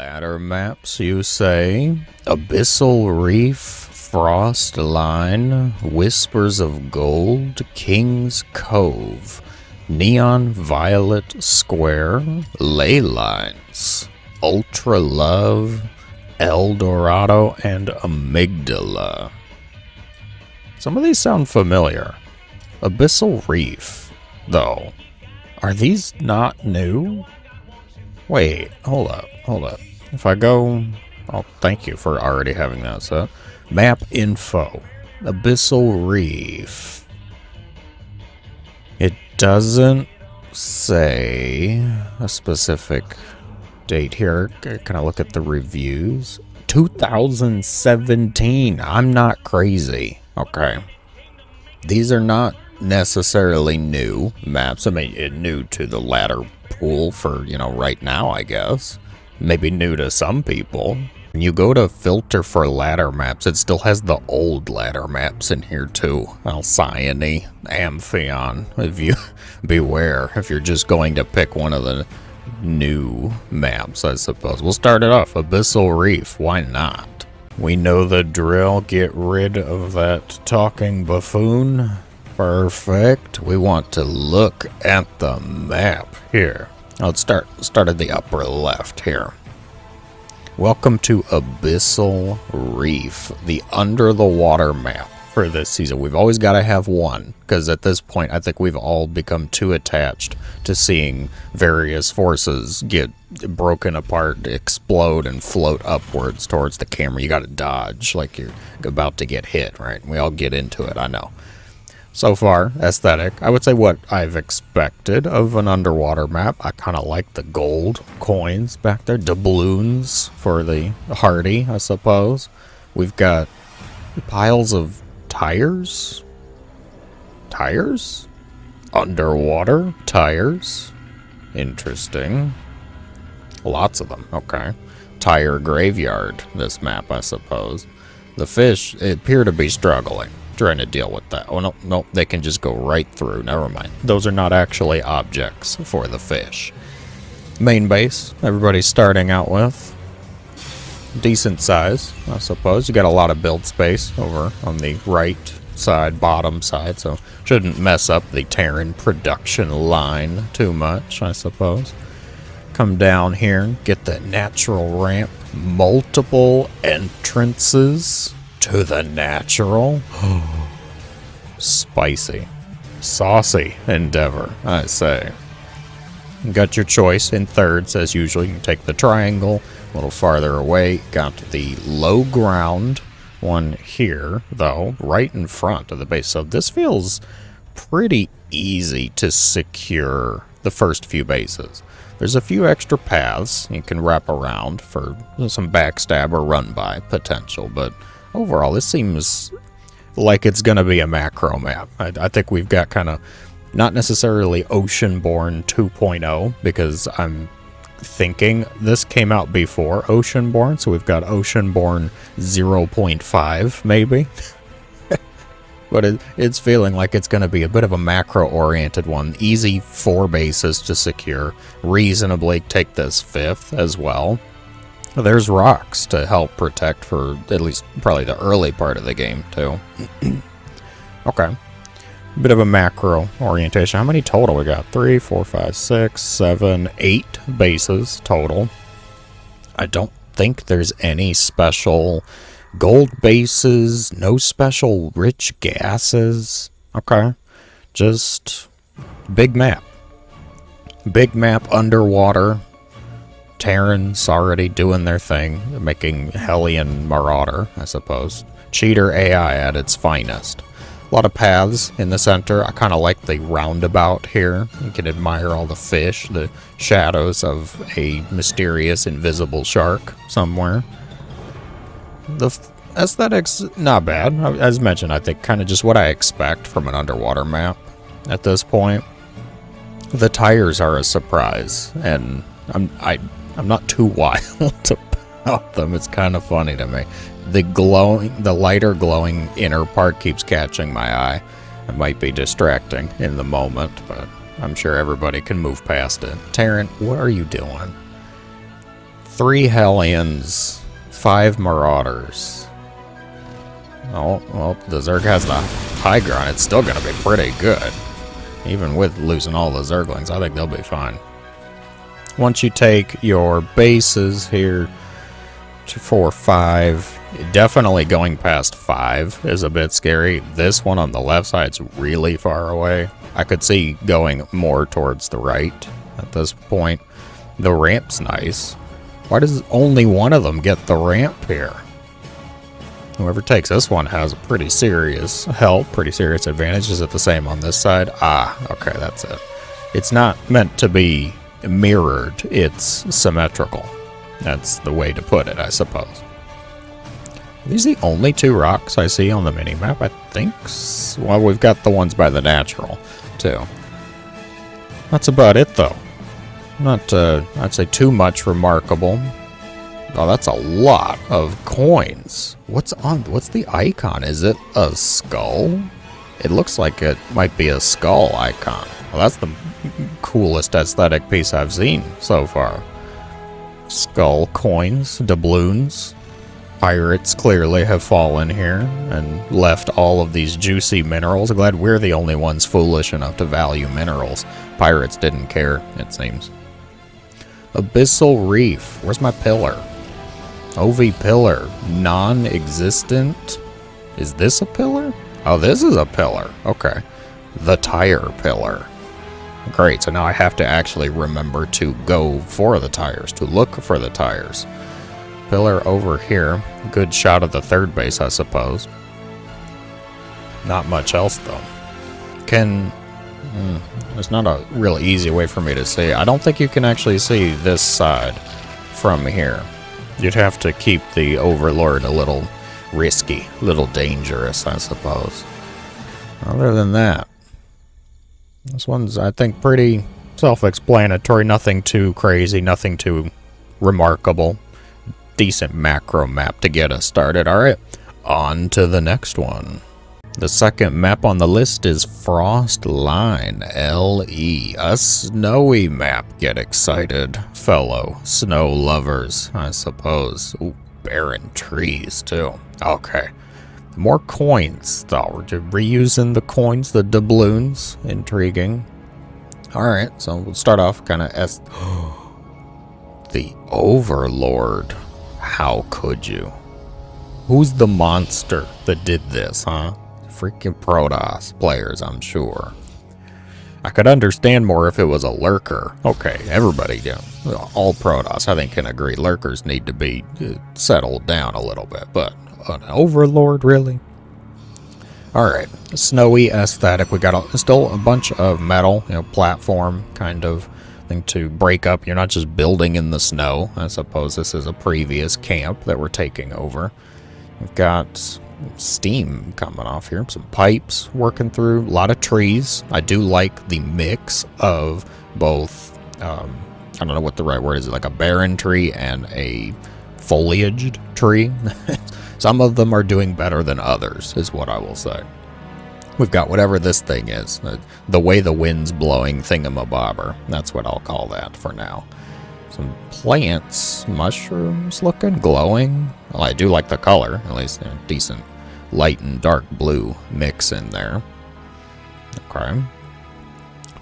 Ladder maps, you say? Abyssal Reef, Frostline, Whispers of Gold, King's Cove, Neon Violet Square, Ley Lines, Ultralove, Dorado, and Amygdala. Some of these sound familiar. Abyssal Reef, though. Are these not new? Wait, hold up. If I go... Oh, thank you for already having that set. Map info. Abyssal Reef. It doesn't say a specific date here. Can I look at the reviews? 2017. I'm not crazy. Okay. These are not necessarily new maps. I mean, new to the ladder pool for, right now, I guess. Maybe new to some people. When you go to filter for ladder maps, it still has the old ladder maps in here too. Alcyone, Amphion. If you beware if you're just going to pick one of the new maps, I suppose. We'll start it off. Abyssal Reef. Why not? We know the drill. Get rid of that talking buffoon. Perfect. We want to look at the map here. Let's start at the upper left here. Welcome to Abyssal Reef, the under the water map for this season. We've always got to have one, because at this point I think we've all become too attached to seeing various forces get broken apart, explode, and float upwards towards the camera. You got to dodge like you're about to get hit, right? We all get into it, I know. So far, aesthetic, I would say what I've expected of an underwater map. I kind of like the gold coins back there, doubloons for the hardy, I suppose. We've got piles of tires? Tires? Underwater tires? Interesting. Lots of them, okay. Tire graveyard, this map, I suppose. The fish appear to be struggling. Trying to deal with that. Oh, no, they can just go right through. Never mind. Those are not actually objects for the fish. Main base, everybody's starting out with. Decent size, I suppose. You got a lot of build space over on the right side, bottom side, so shouldn't mess up the Terran production line too much, I suppose. Come down here and get the natural ramp. Multiple entrances to the natural. Spicy, saucy endeavor, I say. You got your choice in thirds as usual. You can take the triangle a little farther away. Got the low ground one here, though, right in front of the base. So this feels pretty easy to secure the first few bases. There's a few extra paths you can wrap around for some backstab or run by potential, but overall, this seems like it's going to be a macro map. I think we've got kind of, not necessarily Oceanborn 2.0, because I'm thinking this came out before Oceanborn, so we've got Oceanborn 0.5, maybe. But it's feeling like it's going to be a bit of a macro-oriented one. Easy 4 bases to secure. Reasonably take this 5th as well. There's rocks to help protect for at least probably the early part of the game, too. Okay. Bit of a macro orientation. How many total we got? 3, 4, 5, 6, 7, 8 bases total. I don't think there's any special gold bases, no special rich gases. Okay. Just big map. Big map underwater. Terrans already doing their thing, making Hellion Marauder, I suppose. Cheater AI at its finest. A lot of paths in the center. I kind of like the roundabout here. You can admire all the fish, the shadows of a mysterious invisible shark somewhere. The aesthetics, not bad. As mentioned, I think kind of just what I expect from an underwater map at this point. The tires are a surprise, and I'm not too wild about them. It's kind of funny to me. The lighter glowing inner part keeps catching my eye. It might be distracting in the moment, but I'm sure everybody can move past it. Terran, what are you doing? 3 Hellions, 5 Marauders. Oh, well, the Zerg has the high ground. It's still going to be pretty good. Even with losing all the Zerglings, I think they'll be fine. Once you take your bases here to 4, 5, definitely going past 5 is a bit scary. This one on the left side's really far away. I could see going more towards the right at this point. The ramp's nice. Why does only one of them get the ramp here? Whoever takes this one has a pretty serious help, pretty serious advantage. Is it the same on this side? Ah, okay, that's it. It's not meant to be mirrored, it's symmetrical. That's the way to put it, I suppose. Are these the only 2 rocks I see on the minimap? I think well, we've got the ones by the natural, too. That's about it, though. Not, I'd say too much remarkable. Oh, that's a lot of coins. What's the icon? Is it a skull? It looks like it might be a skull icon. Well, that's the coolest aesthetic piece I've seen so far. Skull coins, doubloons. Pirates clearly have fallen here and left all of these juicy minerals. I'm glad we're the only ones foolish enough to value minerals. Pirates didn't care, it seems. Abyssal Reef. Where's my pillar? OV pillar. Non-existent. Is this a pillar? Oh, this is a pillar. Okay. The tire pillar. Great, so now I have to actually remember to go for the tires, to look for the tires. Pillar over here. Good shot of the third base, I suppose. Not much else, though. There's not a real easy way for me to see. I don't think you can actually see this side from here. You'd have to keep the Overlord a little risky, a little dangerous, I suppose. Other than that, this one's, I think, pretty self-explanatory. Nothing too crazy, nothing too remarkable. Decent macro map to get us started. Alright, on to the next one. The second map on the list is Frostline, LE. A snowy map. Get excited, fellow snow lovers, I suppose. Ooh, barren trees, too. Okay. More coins, though. We're reusing the coins, the doubloons. Intriguing. Alright, so we'll start off kind of as... The Overlord. How could you? Who's the monster that did this, huh? Freaking Protoss players, I'm sure. I could understand more if it was a lurker. Okay, everybody, all Protoss, I think, can agree. Lurkers need to be settled down a little bit, but an Overlord, really? Alright, snowy aesthetic. We got still a bunch of metal, platform kind of thing to break up. You're not just building in the snow. I suppose this is a previous camp that we're taking over. We've got steam coming off here, some pipes working through, a lot of trees. I do like the mix of both, I don't know what the right word is, like a barren tree and a foliaged tree. Some of them are doing better than others, is what I will say. We've got whatever this thing is, the way the wind's blowing thingamabobber. That's what I'll call that for now. Some plants, mushrooms looking, glowing. Well, I do like the color, at least a decent light and dark blue mix in there. Okay.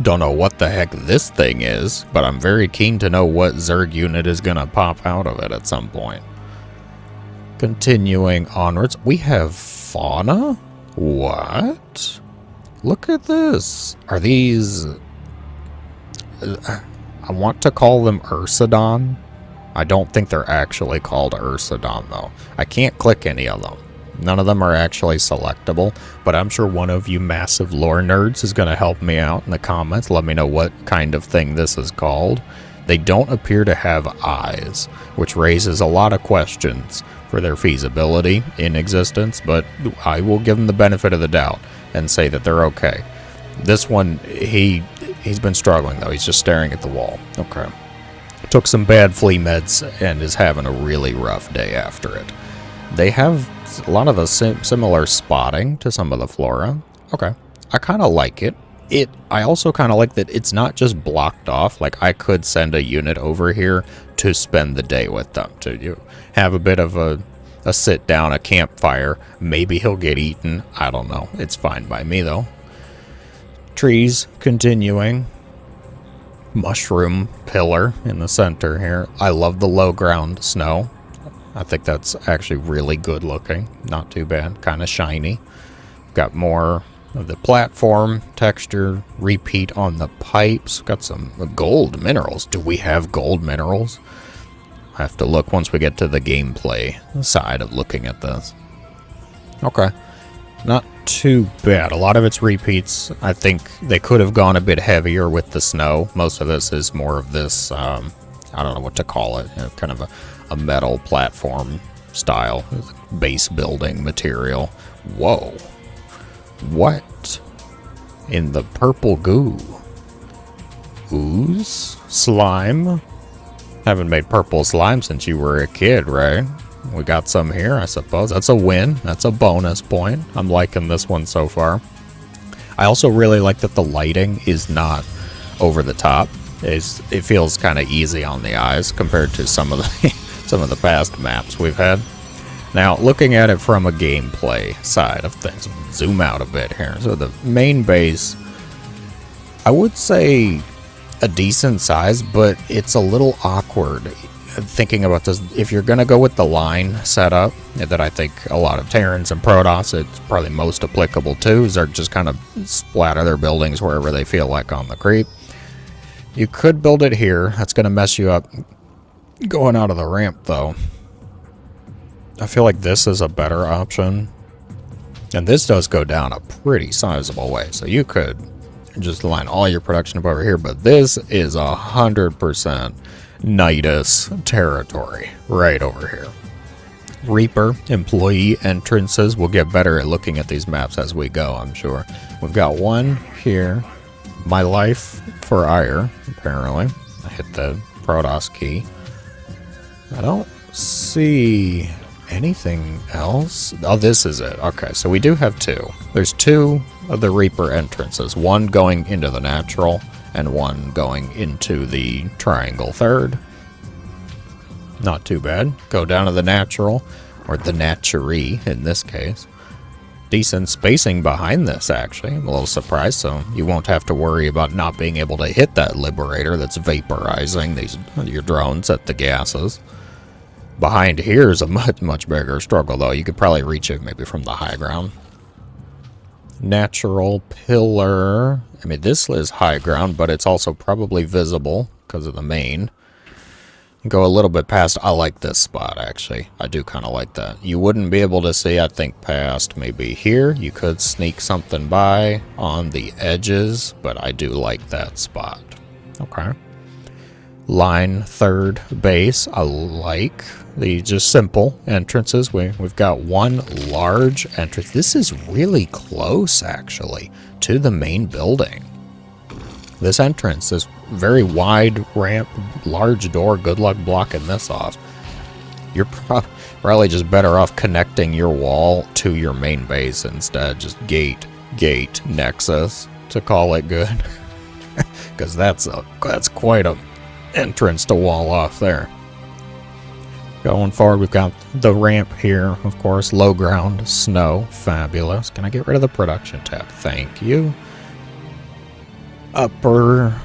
Don't know what the heck this thing is, but I'm very keen to know what Zerg unit is going to pop out of it at some point. Continuing onwards, we have fauna? What? Look at this. Are these... I want to call them Ursidon. I don't think they're actually called Ursidon, though. I can't click any of them. None of them are actually selectable, but I'm sure one of you massive lore nerds is going to help me out in the comments. Let me know what kind of thing this is called. They don't appear to have eyes, which raises a lot of questions for their feasibility in existence, but I will give them the benefit of the doubt and say that they're okay. This one, he's been struggling, though. He's just staring at the wall. Okay. Took some bad flea meds and is having a really rough day after it. They have a lot of the similar spotting to some of the flora. Okay. I kind of like it. I also kind of like that it's not just blocked off. Like, I could send a unit over here to spend the day with them, to have a bit of a sit down, a campfire. Maybe he'll get eaten. I don't know. It's fine by me, though. Trees continuing. Mushroom pillar in the center here. I love the low ground snow. I think that's actually really good looking. Not too bad. Kind of shiny. Got more of the platform texture. Repeat on the pipes. Got some gold minerals. Do we have gold minerals? I have to look once we get to the gameplay side of looking at this. Okay. Not too bad. A lot of it's repeats. I think they could have gone a bit heavier with the snow. Most of this is more of this, I don't know what to call it, kind of a metal platform style, base building material. Whoa. What in the purple goo? Ooze? Slime? Haven't made purple slime since you were a kid, right? We got some here, I suppose. That's a win. That's a bonus point. I'm liking this one so far. I also really like that the lighting is not over the top. It feels kind of easy on the eyes compared to some of the past maps we've had. Now, looking at it from a gameplay side of things, zoom out a bit here. So the main base, I would say a decent size, but it's a little awkward. Thinking about this, if you're going to go with the line setup that I think a lot of Terrans and Protoss, it's probably most applicable to, is they're just kind of splatter their buildings wherever they feel like on the creep. You could build it here. That's going to mess you up going out of the ramp, though. I feel like this is a better option. And this does go down a pretty sizable way, so you could just line all your production up over here, but this is 100% Nidus territory right over here. Reaper employee entrances. We'll get better at looking at these maps as we go, I'm sure. We've got one here. My life for ire, apparently. I hit the Protoss key. I don't see anything else. Oh, this is it. Okay, so we do have two. There's two of the Reaper entrances. One going into the natural, and one going into the triangle third. Not too bad. Go down to the natural, or the naturee in this case. Decent spacing behind this, actually. I'm a little surprised, so you won't have to worry about not being able to hit that Liberator that's vaporizing your drones at the gases. Behind here is a much bigger struggle, though. You could probably reach it maybe from the high ground. Natural pillar. I mean, this is high ground, but it's also probably visible because of the main. Go a little bit past. I like this spot, actually. I do kind of like that. You wouldn't be able to see, I think, past maybe here. You could sneak something by on the edges, but I do like that spot. Okay. Line third base. I like the just simple entrances. We've got one large entrance. This is really close, actually, to the main building. This entrance, this very wide ramp, large door. Good luck blocking this off. You're probably just better off connecting your wall to your main base instead. Just gate, nexus to call it good. Because that's quite a entrance to wall off there. Going forward, we've got the ramp here, of course. Low ground, snow, fabulous. Can I get rid of the production tab? Thank you. Upper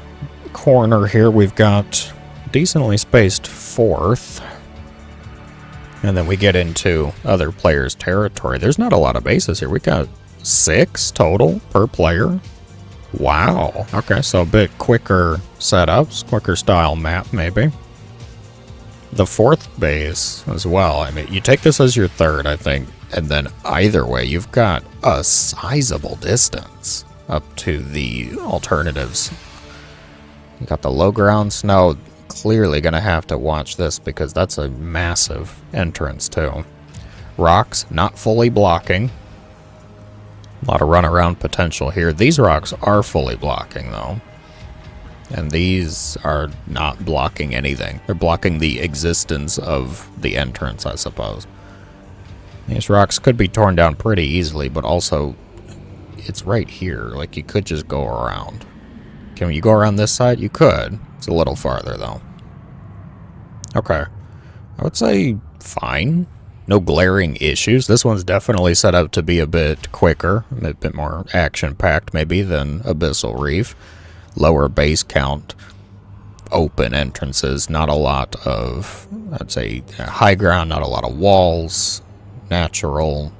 corner here, we've got decently spaced fourth. And then we get into other players' territory. There's not a lot of bases here. We got 6 total per player. Wow. Okay, so a bit quicker setups, quicker style map, maybe. The fourth base as well. I mean, you take this as your third, I think, and then either way, you've got a sizable distance up to the alternatives. You got the low ground snow. Clearly going to have to watch this because that's a massive entrance, too. Rocks not fully blocking. A lot of runaround potential here. These rocks are fully blocking, though. And these are not blocking anything. They're blocking the existence of the entrance, I suppose. These rocks could be torn down pretty easily, but also it's right here. Like, you could just go around. Can you go around this side? You could. It's a little farther, though. Okay. I would say fine. No glaring issues. This one's definitely set up to be a bit quicker, a bit more action-packed, maybe, than Abyssal Reef. Lower base count, open entrances, not a lot of, I'd say, high ground, not a lot of walls, natural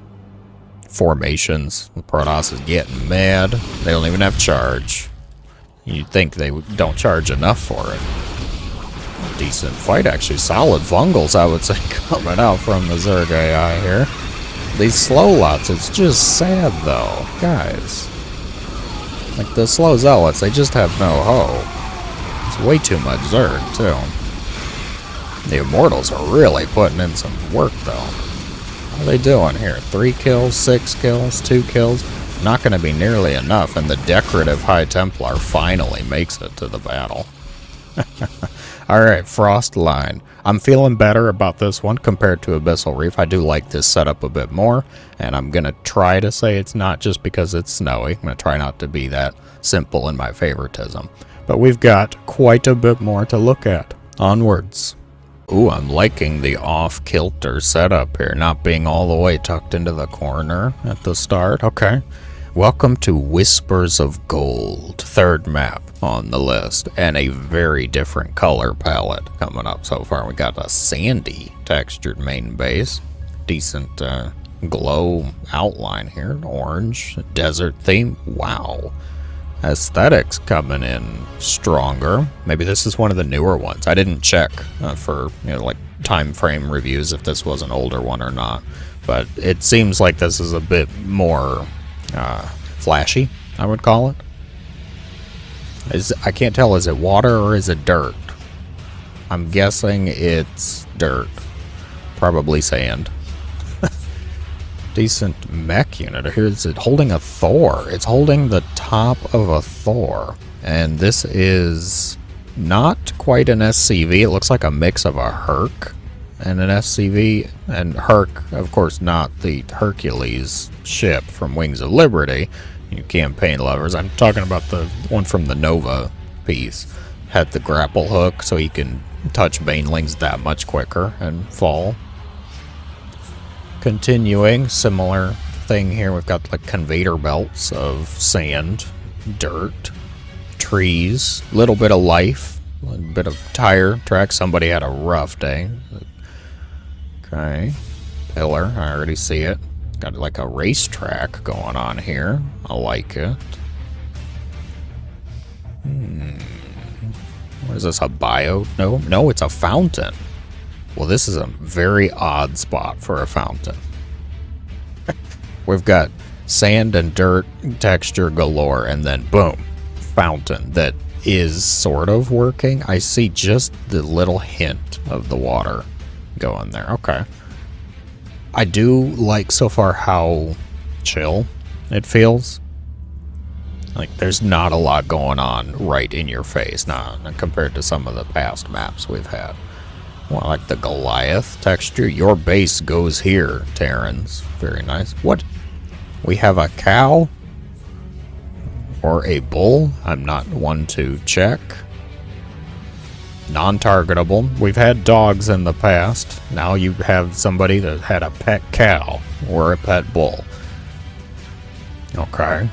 formations. Protoss is getting mad. They don't even have charge. You'd think they don't charge enough for it. Decent fight, actually. Solid fungals, I would say, coming out from the Zerg AI here. These slow lots, it's just sad, though. Guys. Like, the slow zealots, they just have no hope. It's way too much Zerg, too. The Immortals are really putting in some work, though. What are they doing here? 3 kills, 6 kills, 2 kills? Not going to be nearly enough, and the decorative High Templar finally makes it to the battle. Alright, Frostline. I'm feeling better about this one compared to Abyssal Reef. I do like this setup a bit more, and I'm going to try to say it's not just because it's snowy. I'm going to try not to be that simple in my favoritism. But we've got quite a bit more to look at. Onwards. Ooh, I'm liking the off-kilter setup here, not being all the way tucked into the corner at the start. Okay. Welcome to Whispers of Gold, 3rd map on the list, and a very different color palette coming up so far. We got a sandy textured main base, decent glow outline here, orange, desert theme. Wow. Aesthetics coming in stronger. Maybe this is one of the newer ones. I didn't check for, like time frame reviews if this was an older one or not, but it seems like this is a bit more flashy, I would call it. I can't tell, is it water or is it dirt? I'm guessing it's dirt. Probably sand. Decent mech unit. Here's it holding a Thor. It's holding the top of a Thor. And this is not quite an SCV. It looks like a mix of a Herc and an SCV. And Herc, of course, not the Hercules ship from Wings of Liberty. You campaign lovers. I'm talking about the one from the Nova piece. Had the grapple hook so he can touch banelings that much quicker and fall. Continuing, similar thing here. We've got like conveyor belts of sand, dirt, trees, a little bit of life, a little bit of tire track. Somebody had a rough day. Okay. Pillar, I already see it. Got like a racetrack going on here. I like it. What is this, a bio? No, it's a fountain. Well, this is a very odd spot for a fountain. We've got sand and dirt texture galore, and then boom, fountain that is sort of working. I see just the little hint of the water going there. Okay. I do like so far how chill it feels. Like there's not a lot going on right in your face, not compared to some of the past maps we've had. Well, I like the Goliath texture. Your base goes here, Terrans. Very nice. What? We have a cow? Or a bull? I'm not one to check. Non-targetable. We've had dogs in the past. Now you have somebody that had a pet cow or a pet bull. Okay.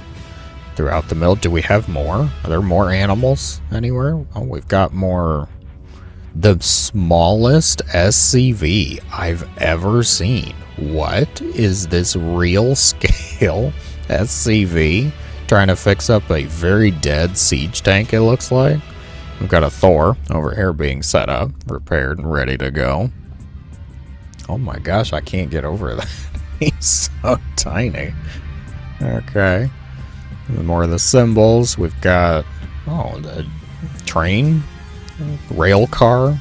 Throughout the mill, do we have more? Are there more animals anywhere? Oh, we've got more. The smallest SCV I've ever seen. What is this real scale SCV trying to fix up a very dead siege tank, it looks like? We've got a Thor over here being set up, repaired and ready to go. Oh my gosh, I can't get over that. He's so tiny. Okay. More of the symbols. We've got, the train, rail car.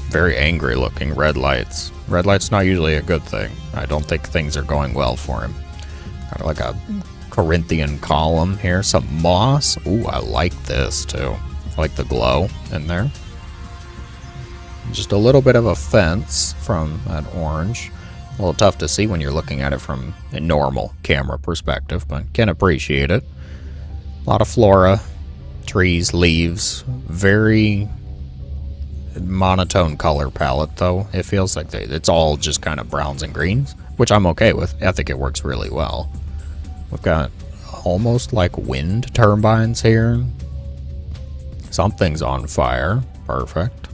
Very angry looking red lights. Red lights not usually a good thing. I don't think things are going well for him. Got like a Corinthian column here. Some moss. Ooh, I like this too. I like the glow in there. Just a little bit of a fence from that orange. A little tough to see when you're looking at it from a normal camera perspective, but can appreciate it. A lot of flora, trees, leaves, very monotone color palette though. It feels like it's all just kind of browns and greens, which I'm okay with. I think it works really well. We've got almost like wind turbines here. Something's on fire. Perfect.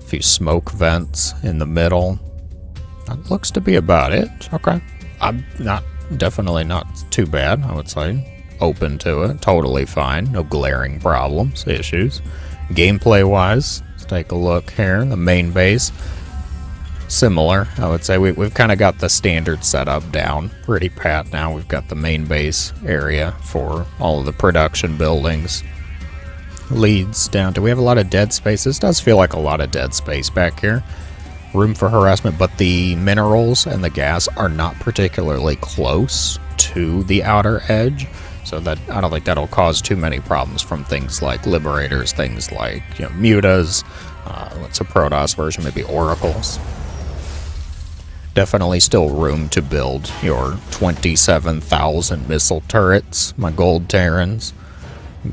A few smoke vents in the middle. That looks to be about it. Okay. I'm definitely not too bad, I would say. Open to it. Totally fine. No glaring problems, issues. Gameplay wise, let's take a look here. The main base. Similar, I would say. We've kind of got the standard setup down. Pretty pat now. We've got the main base area for all of the production buildings. Leads down to, we have a lot of dead space. This does feel like a lot of dead space back here. Room for harassment, but the minerals and the gas are not particularly close to the outer edge, so that I don't think that'll cause too many problems from things like liberators, things like, you know, mutas, what's a Protoss version, maybe oracles. Definitely still room to build your 27,000 missile turrets, my gold Terrans.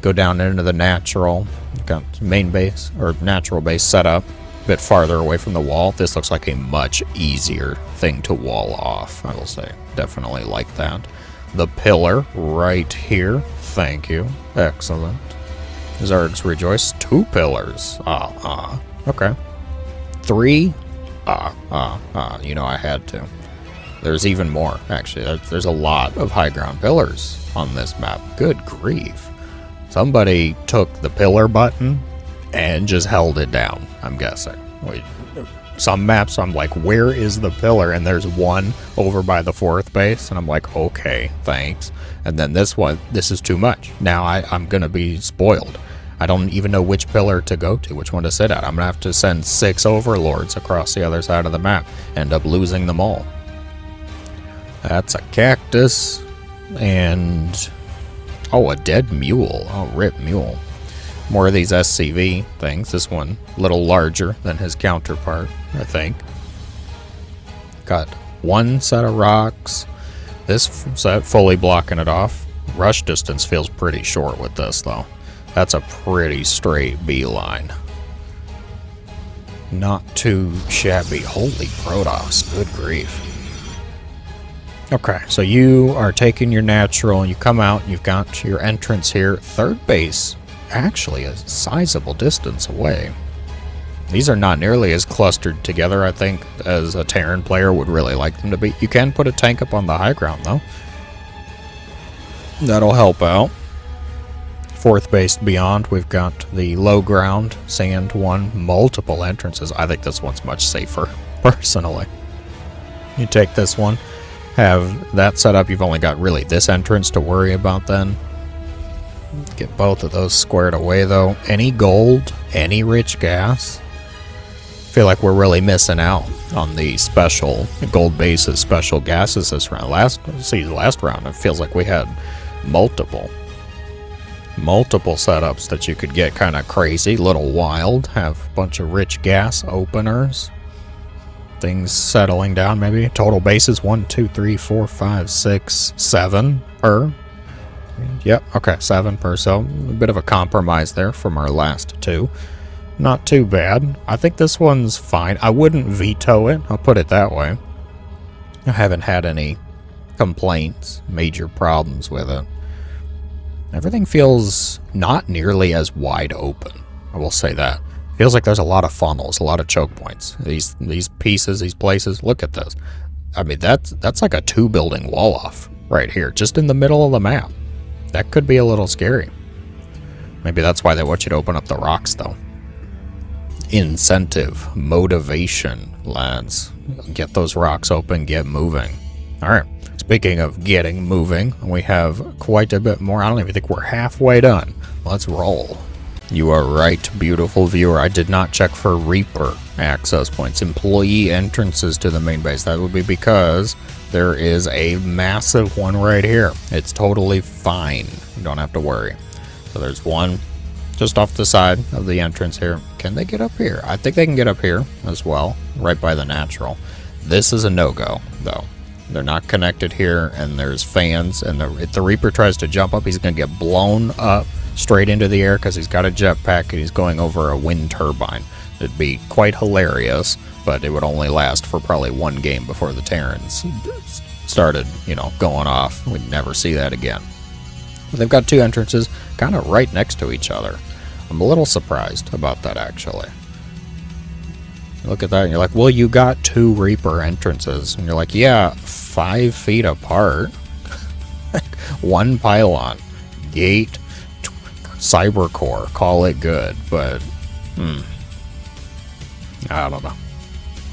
Go down into the natural. Got main base or natural base set up a bit farther away from the wall. This looks like a much easier thing to wall off, I will say. Definitely like that. The pillar right here. Thank you. Excellent. Zergs rejoice. 2 pillars. Okay. 3. You know I had to. There's even more, actually. There's a lot of high ground pillars on this map. Good grief. Somebody took the pillar button and just held it down, I'm guessing. Some maps, I'm like, where is the pillar? And there's one over by the 4th base, and I'm like, okay, thanks. And then this one, this is too much. Now I'm going to be spoiled. I don't even know which pillar to go to, which one to sit at. I'm going to have to send 6 overlords across the other side of the map, end up losing them all. That's a cactus, and... oh, a dead mule. Oh, rip mule. More of these SCV things. This one a little larger than his counterpart, I think. Got 1 set of rocks. This set fully blocking it off. Rush distance feels pretty short with this, though. That's a pretty straight beeline. Not too shabby. Holy Protoss. Good grief. Okay, so you are taking your natural, and you come out, and you've got your entrance here. 3rd base, actually a sizable distance away. These are not nearly as clustered together, I think, as a Terran player would really like them to be. You can put a tank up on the high ground, though. That'll help out. 4th base beyond, we've got the low ground, sand one, multiple entrances. I think this one's much safer, personally. You take this one. Have that set up, you've only got really this entrance to worry about then. Get both of those squared away though. Any gold, any rich gas. Feel like we're really missing out on the special gold bases, special gases this round. Last round it feels like we had multiple setups that you could get kind of crazy, little wild, have a bunch of rich gas openers. Things settling down, maybe. Total bases 1, 2, 3, 4, 5, 6, 7 per. Yep, okay, 7 per. So a bit of a compromise there from our last 2. Not too bad. I think this one's fine. I wouldn't veto it, I'll put it that way. I haven't had any complaints, major problems with it. Everything feels not nearly as wide open, I will say that. Feels like there's a lot of funnels, a lot of choke points. These pieces, these places, look at this. I mean, that's like a 2-building wall off right here, just in the middle of the map. That could be a little scary. Maybe that's why they want you to open up the rocks, though. Incentive, motivation, lads. Get those rocks open, get moving. All right, speaking of getting moving, we have quite a bit more. I don't even think we're halfway done. Let's roll. You are right, beautiful viewer. I did not check for Reaper access points, employee entrances to the main base. That would be because there is a massive one right here. It's totally fine. You don't have to worry. So there's one just off the side of the entrance here. Can they get up here? I think they can get up here as well, right by the natural. This is a no-go, though. They're not connected here, and there's fans, and if the Reaper tries to jump up, he's going to get blown up straight into the air because he's got a jetpack and he's going over a wind turbine. It'd be quite hilarious, but it would only last for probably one game before the Terrans started, going off. We'd never see that again. But they've got two entrances kind of right next to each other. I'm a little surprised about that, actually. Look at that, and you're like, well, you got two Reaper entrances. And you're like, yeah, 5 feet apart. One pylon. Gate. Cyber core. Call it good. But, I don't know.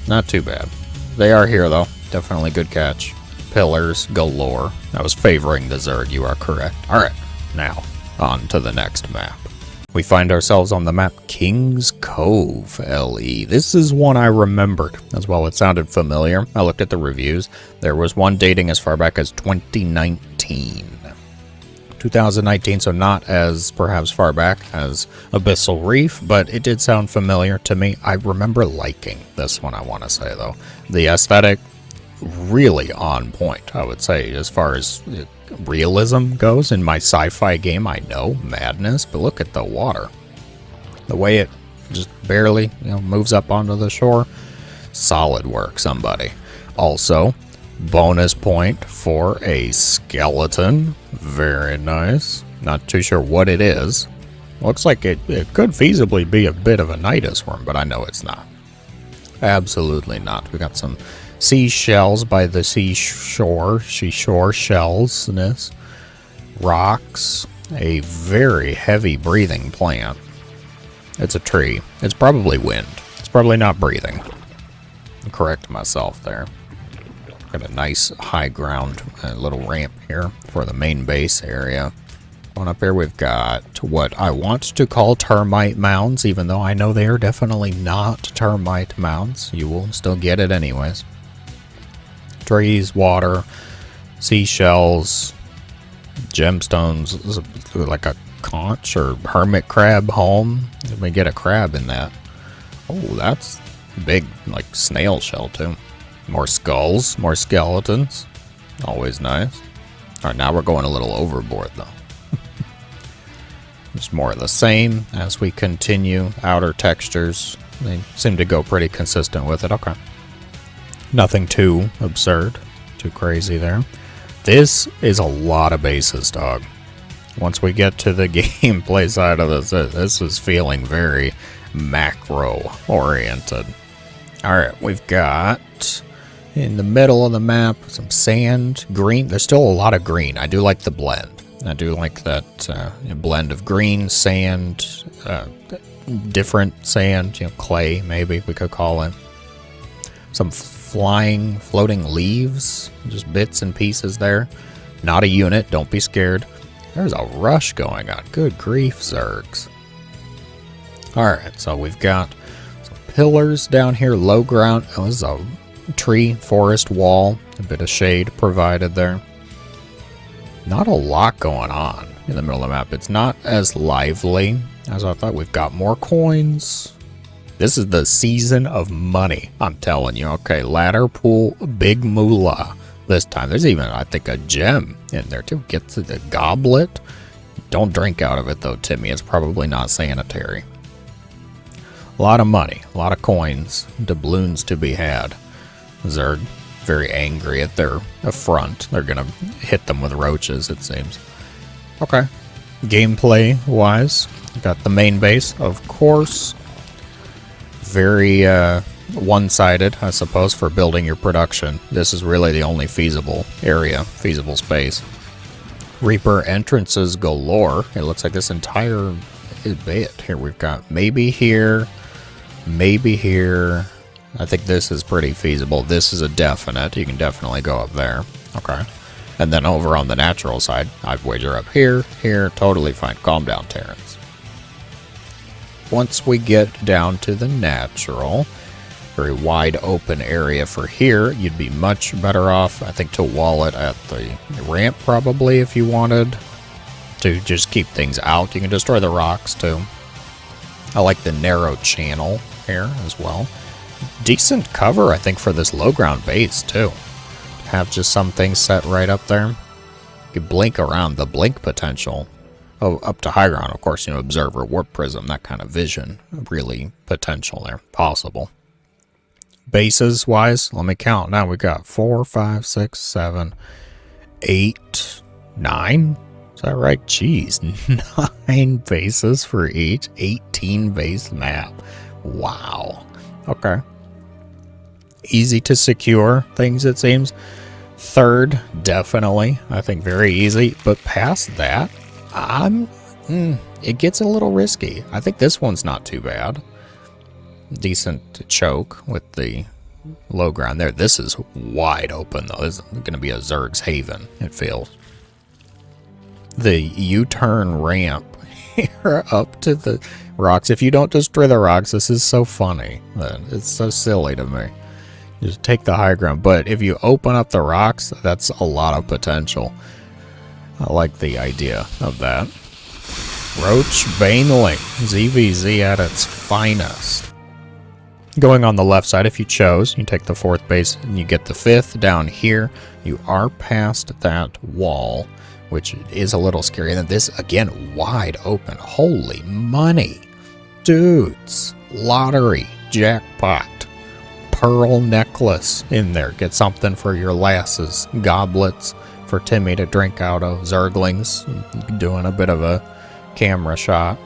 Not too bad. They are here, though. Definitely good catch. Pillars galore. I was favoring the Zerg, you are correct. Alright, now, on to the next map. We find ourselves on the map King's Cove, LE. This is one I remembered as well. It sounded familiar. I looked at the reviews. There was one dating as far back as 2019. 2019, so not as perhaps far back as Abyssal Reef, but it did sound familiar to me. I remember liking this one, I want to say, though. The aesthetic, really on point, I would say, as far as realism goes. In my sci-fi game, I know, madness, but look at the water. The way it just barely, moves up onto the shore. Solid work, somebody. Also, bonus point for a skeleton. Very nice. Not too sure what it is. Looks like it could feasibly be a bit of a Nidus worm, but I know it's not. Absolutely not. We got some seashells by the seashore shells, rocks, a very heavy breathing plant. It's a tree. It's probably wind. It's probably not breathing. I'll correct myself there. Got a nice high ground, little ramp here for the main base area. On up here we've got what I want to call termite mounds, even though I know they are definitely not termite mounds. You will still get it anyways. Trees, water, seashells, gemstones, like a conch or hermit crab home. We get a crab in that. Oh, that's big, like snail shell too. More skulls, more skeletons. Always nice. Alright, now we're going a little overboard though. Just more of the same as we continue. Outer textures, they seem to go pretty consistent with it. Okay. Nothing too absurd, too crazy there. This is a lot of bases, dog. Once we get to the gameplay side of this is feeling very macro-oriented. Alright, we've got, in the middle of the map, some sand, green. There's still a lot of green. I do like the blend. I do like that blend of green, sand, different sand, clay, maybe we could call it. Some floating leaves, just bits and pieces there. Not a unit, don't be scared. There's a rush going on. Good grief, Zergs. Alright, so we've got some pillars down here, low ground. Oh, this is a tree, forest wall, a bit of shade provided there. Not a lot going on in the middle of the map. It's not as lively as I thought. We've got more coins. This is the season of money, I'm telling you. Okay, ladder pool, big moolah this time. There's even, I think, a gem in there too. Get to the goblet. Don't drink out of it though, Timmy. It's probably not sanitary. A lot of money, a lot of coins, doubloons to be had. Zerg very angry at their affront. They're gonna hit them with roaches, it seems. Okay, gameplay wise, got the main base, of course. Very one-sided, I suppose, for building your production. This is really the only feasible area, feasible space. Reaper entrances galore. It looks like this entire bit here. We've got maybe here, maybe here. I think this is pretty feasible. This is a definite. You can definitely go up there. Okay. And then over on the natural side, I'd wager up here, here, totally fine. Calm down, Terrans. Once we get down to the natural, very wide open area for here, you'd be much better off, I think, to wall it at the ramp probably if you wanted to just keep things out. You can destroy the rocks too. I like the narrow channel here as well. decent cover, I think, for this low ground base, too. Have just some things set right up there. You could blink around, the blink potential. Oh, up to high ground, of course, you know, observer, warp prism, that kind of vision. Really potential there, possible. Bases wise, let me count. Now we got 4, 5, 6, 7, 8, 9. Is that right? Jeez, 9 bases for each. 18 base map. Wow. Okay. Easy to secure things, it seems. Third, definitely. I think very easy. But past that, it gets a little risky. I think this one's not too bad. Decent choke with the low ground there. This is wide open, though. This is going to be a Zerg's haven, it feels. The U-turn ramp here up to the rocks. If you don't destroy the rocks, this is so funny. It's so silly to me. Just take the high ground. But if you open up the rocks, that's a lot of potential. I like the idea of that. Roach Baneling. ZVZ at its finest. Going on the left side, if you chose, you take the 4th base and you get the 5th down here. You are past that wall, which is a little scary. And then this, again, wide open. Holy money. Dudes. Lottery. Jackpot. Pearl necklace in there. Get something for your lasses. Goblets for Timmy to drink out of. Zerglings. Doing a bit of a camera shot.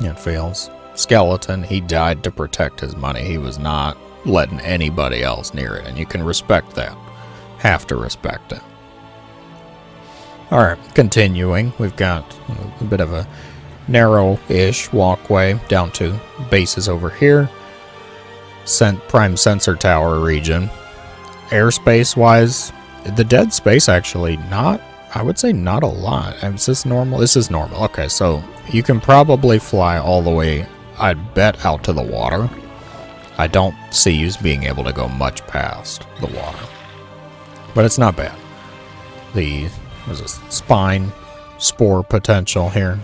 It feels. Skeleton. He died to protect his money. He was not letting anybody else near it. And you can respect that. Have to respect it. Alright, continuing. We've got a bit of a narrow-ish walkway down to bases over here. Prime sensor tower region. Airspace wise, the dead space actually not, I would say not a lot. Is this normal? This is normal. Okay, so you can probably fly all the way, I'd bet, out to the water. I don't see you being able to go much past the water, but it's not bad. There's a spine spore potential here.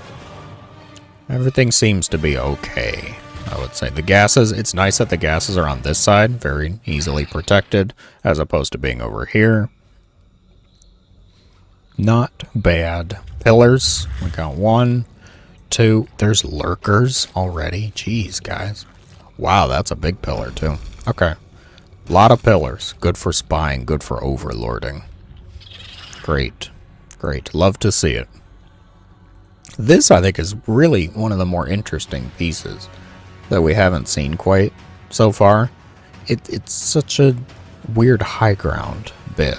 Everything seems to be okay. I would say the gases, it's nice that the gases are on this side, very easily protected, as opposed to being over here. Not bad. Pillars, we got 1, 2, there's lurkers already. Jeez, guys. Wow, that's a big pillar too. Okay. A lot of pillars. Good for spying, good for overlording. Great. Great. Love to see it. This, I think, is really one of the more interesting pieces that we haven't seen quite so far. It's such a weird high ground bit.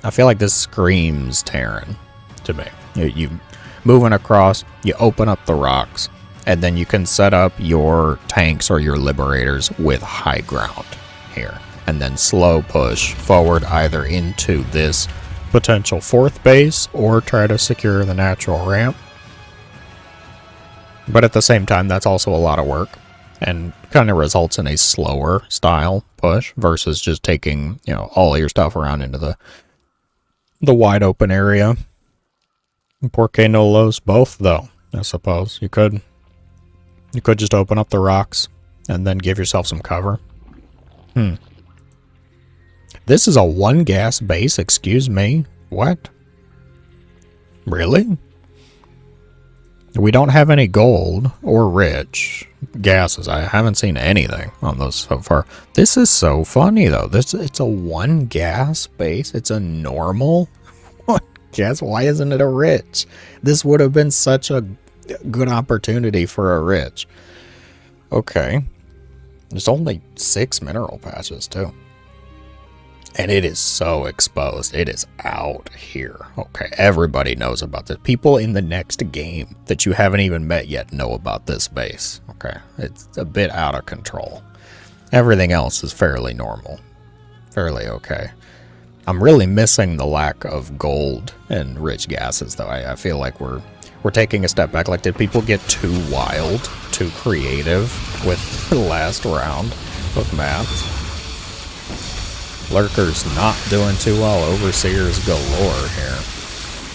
I feel like this screams Terran to me. You moving across, you open up the rocks, and then you can set up your tanks or your liberators with high ground here. And then slow push forward either into this potential 4th base or try to secure the natural ramp. But at the same time, that's also a lot of work and kind of results in a slower style push versus just taking, you know, all your stuff around into the wide open area. Por qué no los both, though? I suppose you could just open up the rocks and then give yourself some cover. This is a 1 gas base, excuse me. What? Really? We don't have any gold or rich gases. I haven't seen anything on those so far. This is so funny, though. It's a 1 gas base. It's a normal 1 gas. Why isn't it a rich? This would have been such a good opportunity for a rich. Okay. There's only 6 mineral patches, too. And it is so exposed. It is out here. Okay, everybody knows about this. People in the next game that you haven't even met yet know about this base. Okay, it's a bit out of control. Everything else is fairly normal. Fairly okay. I'm really missing the lack of gold and rich gases, though. I feel like we're taking a step back. Like, did people get too wild, too creative with the last round of maps? Lurkers not doing too well. Overseers galore here.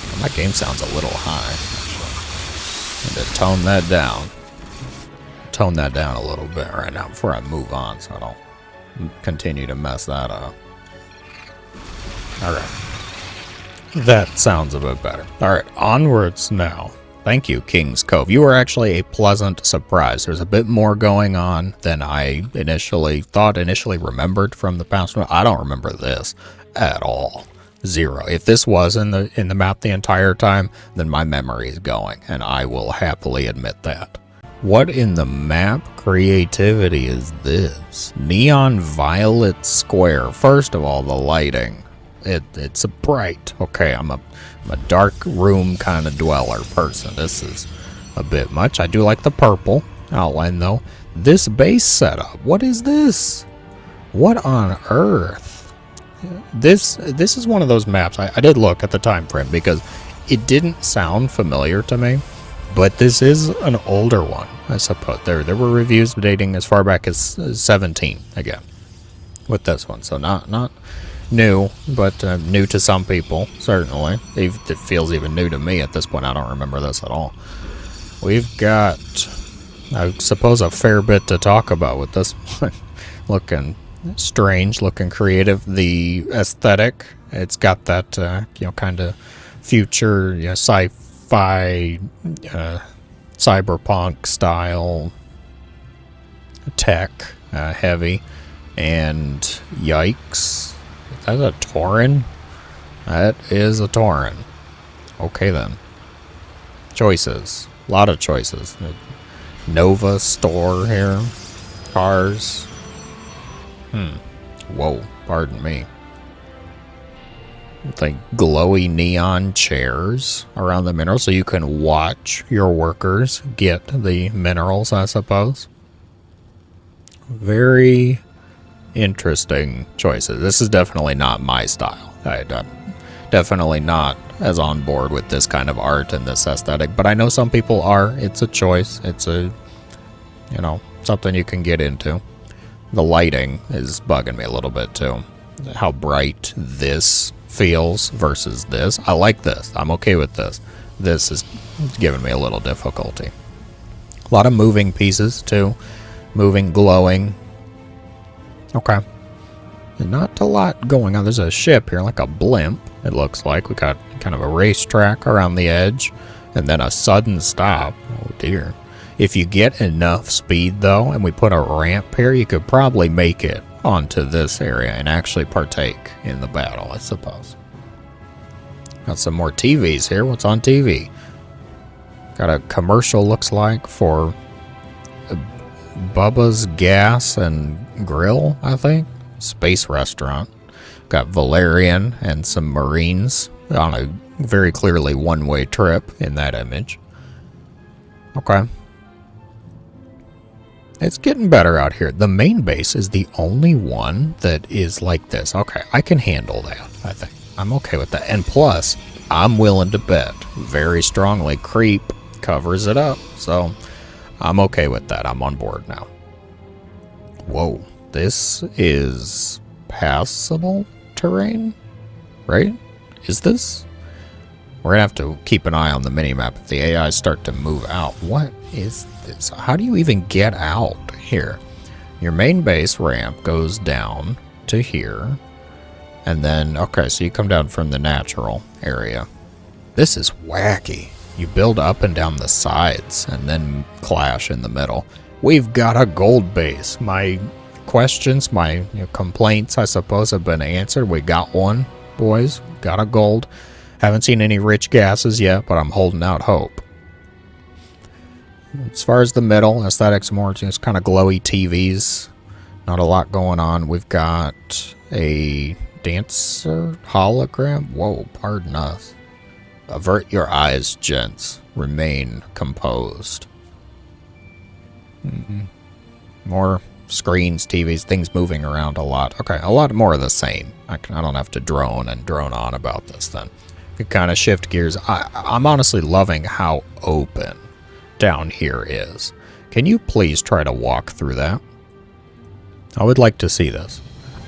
Well, that game sounds a little high, actually. Need to tone that down. tone that down a little bit right now before I move on so I don't continue to mess that up. Alright. That sounds a bit better. Alright, onwards now. Thank you, King's Cove. You were actually a pleasant surprise. There's a bit more going on than I initially remembered from the past one. I don't remember this at all. Zero. If this was in the map the entire time, then my memory is going, and I will happily admit that. What in the map creativity is this? Neon violet square. First of all, the lighting. It's a bright. Okay, I'm a dark room kind of dweller person. This is a bit much. I do like the purple outline though. This base setup. What is this? What on earth? This is one of those maps. I did look at the time frame because it didn't sound familiar to me. But this is an older one, I suppose. There were reviews dating as far back as 17 again with this one. So not new, but new to some people, certainly. It feels even new to me at this point. I don't remember this at all. We've got, I suppose, a fair bit to talk about with this one. Looking strange, looking creative. The aesthetic, it's got that, kind of future, sci-fi, cyberpunk style tech, heavy, and yikes. Is that a Tauren? That is a Tauren. Okay then. Choices. A lot of choices. Nova store here. Cars. Whoa, pardon me. Like glowy neon chairs around the minerals so you can watch your workers get the minerals, I suppose. Very interesting choices. This is definitely not my style. I'm definitely not as on board with this kind of art and this aesthetic, but I know some people are. It's a choice. It's a, something you can get into. The lighting is bugging me a little bit too. How bright this feels versus this. I like this. I'm okay with this. This is giving me a little difficulty. A lot of moving pieces too. Moving, glowing. Okay. Not a lot going on. There's a ship here, like a blimp, it looks like. We got kind of a racetrack around the edge, and then a sudden stop. Oh dear. If you get enough speed, though, and we put a ramp here, you could probably make it onto this area and actually partake in the battle, I suppose. Got some more TVs here. What's on TV? Got a commercial, looks like, for Bubba's Gas and Grill, I think. Space restaurant. Got Valerian and some Marines on a very clearly one-way trip in that image. Okay. It's getting better out here. The main base is the only one that is like this. Okay, I can handle that, I think. I'm okay with that. And plus, I'm willing to bet very strongly Creep covers it up. So, I'm okay with that. I'm on board now. Whoa. This is passable terrain, right? Is this? We're going to have to keep an eye on the minimap if the AIs start to move out. What is this? How do you even get out here? Your main base ramp goes down to here. And then, okay, so you come down from the natural area. This is wacky. You build up and down the sides and then clash in the middle. We've got a gold base. My questions, my complaints, I suppose, have been answered. We got one, boys. Got a gold. Haven't seen any rich gases yet, but I'm holding out hope. As far as the middle, aesthetics more just kind of glowy TVs. Not a lot going on. We've got a dancer hologram. Whoa, pardon us. Avert your eyes, gents. Remain composed. More screens, TVs, things moving around a lot. Okay, a lot more of the same. I don't have to drone on about this then. Could kind of shift gears. I'm honestly loving how open down here is. Can you please try to walk through that? I would like to see this.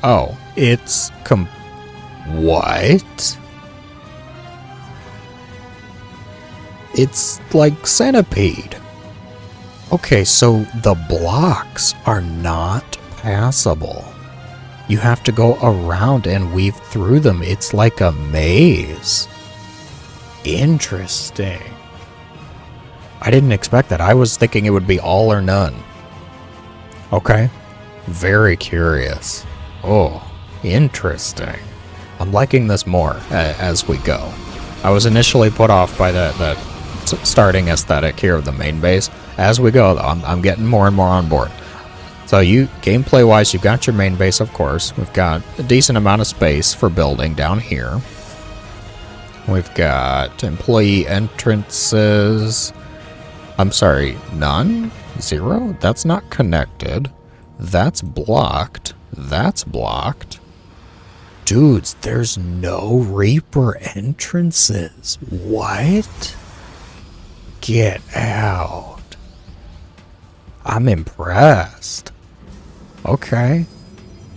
Oh, it's what? It's like Centipede. Okay, so the blocks are not passable. You have to go around and weave through them. It's like a maze. Interesting. I didn't expect that. I was thinking it would be all or none. Okay. Very curious. Oh, interesting. I'm liking this more as we go. I was initially put off by that starting aesthetic here of the main base. As we go, though, I'm getting more and more on board. So gameplay-wise, you've got your main base, of course. We've got a decent amount of space for building down here. We've got employee entrances. I'm sorry, none? 0? That's not connected. That's blocked. That's blocked. Dudes, there's no Reaper entrances. What? Get out. I'm impressed. Okay.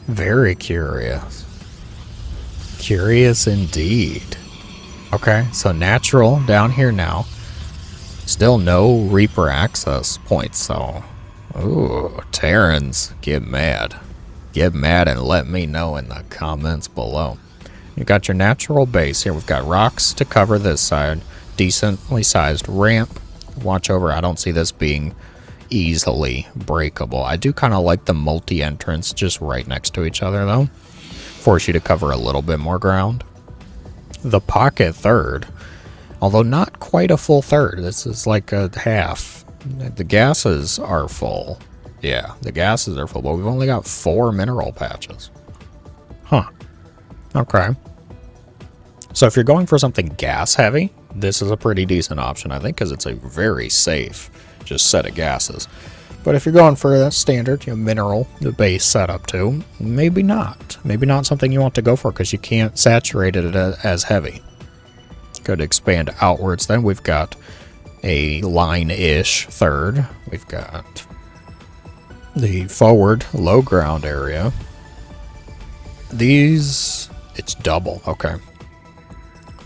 Very curious. Curious indeed. Okay, so natural down here now. Still no Reaper access points, so... Ooh, Terrans, get mad. Get mad and let me know in the comments below. You got your natural base here. We've got rocks to cover this side. Decently sized ramp. Watch over. I don't see this being easily breakable. I do kind of like the multi-entrance just right next to each other, though. Force you to cover a little bit more ground. The pocket third, although not quite a full third. This is like a half. The gases are full. Yeah, the gases are full, but we've only got 4 mineral patches. Huh. Okay. So if you're going for something gas heavy, this is a pretty decent option, I think, because it's a very safe just set of gases. But if you're going for a standard mineral, the base setup too, maybe not. Maybe not something you want to go for because you can't saturate it as heavy. Could expand outwards. Then we've got a line-ish third. We've got the forward low ground area. These, it's double. Okay.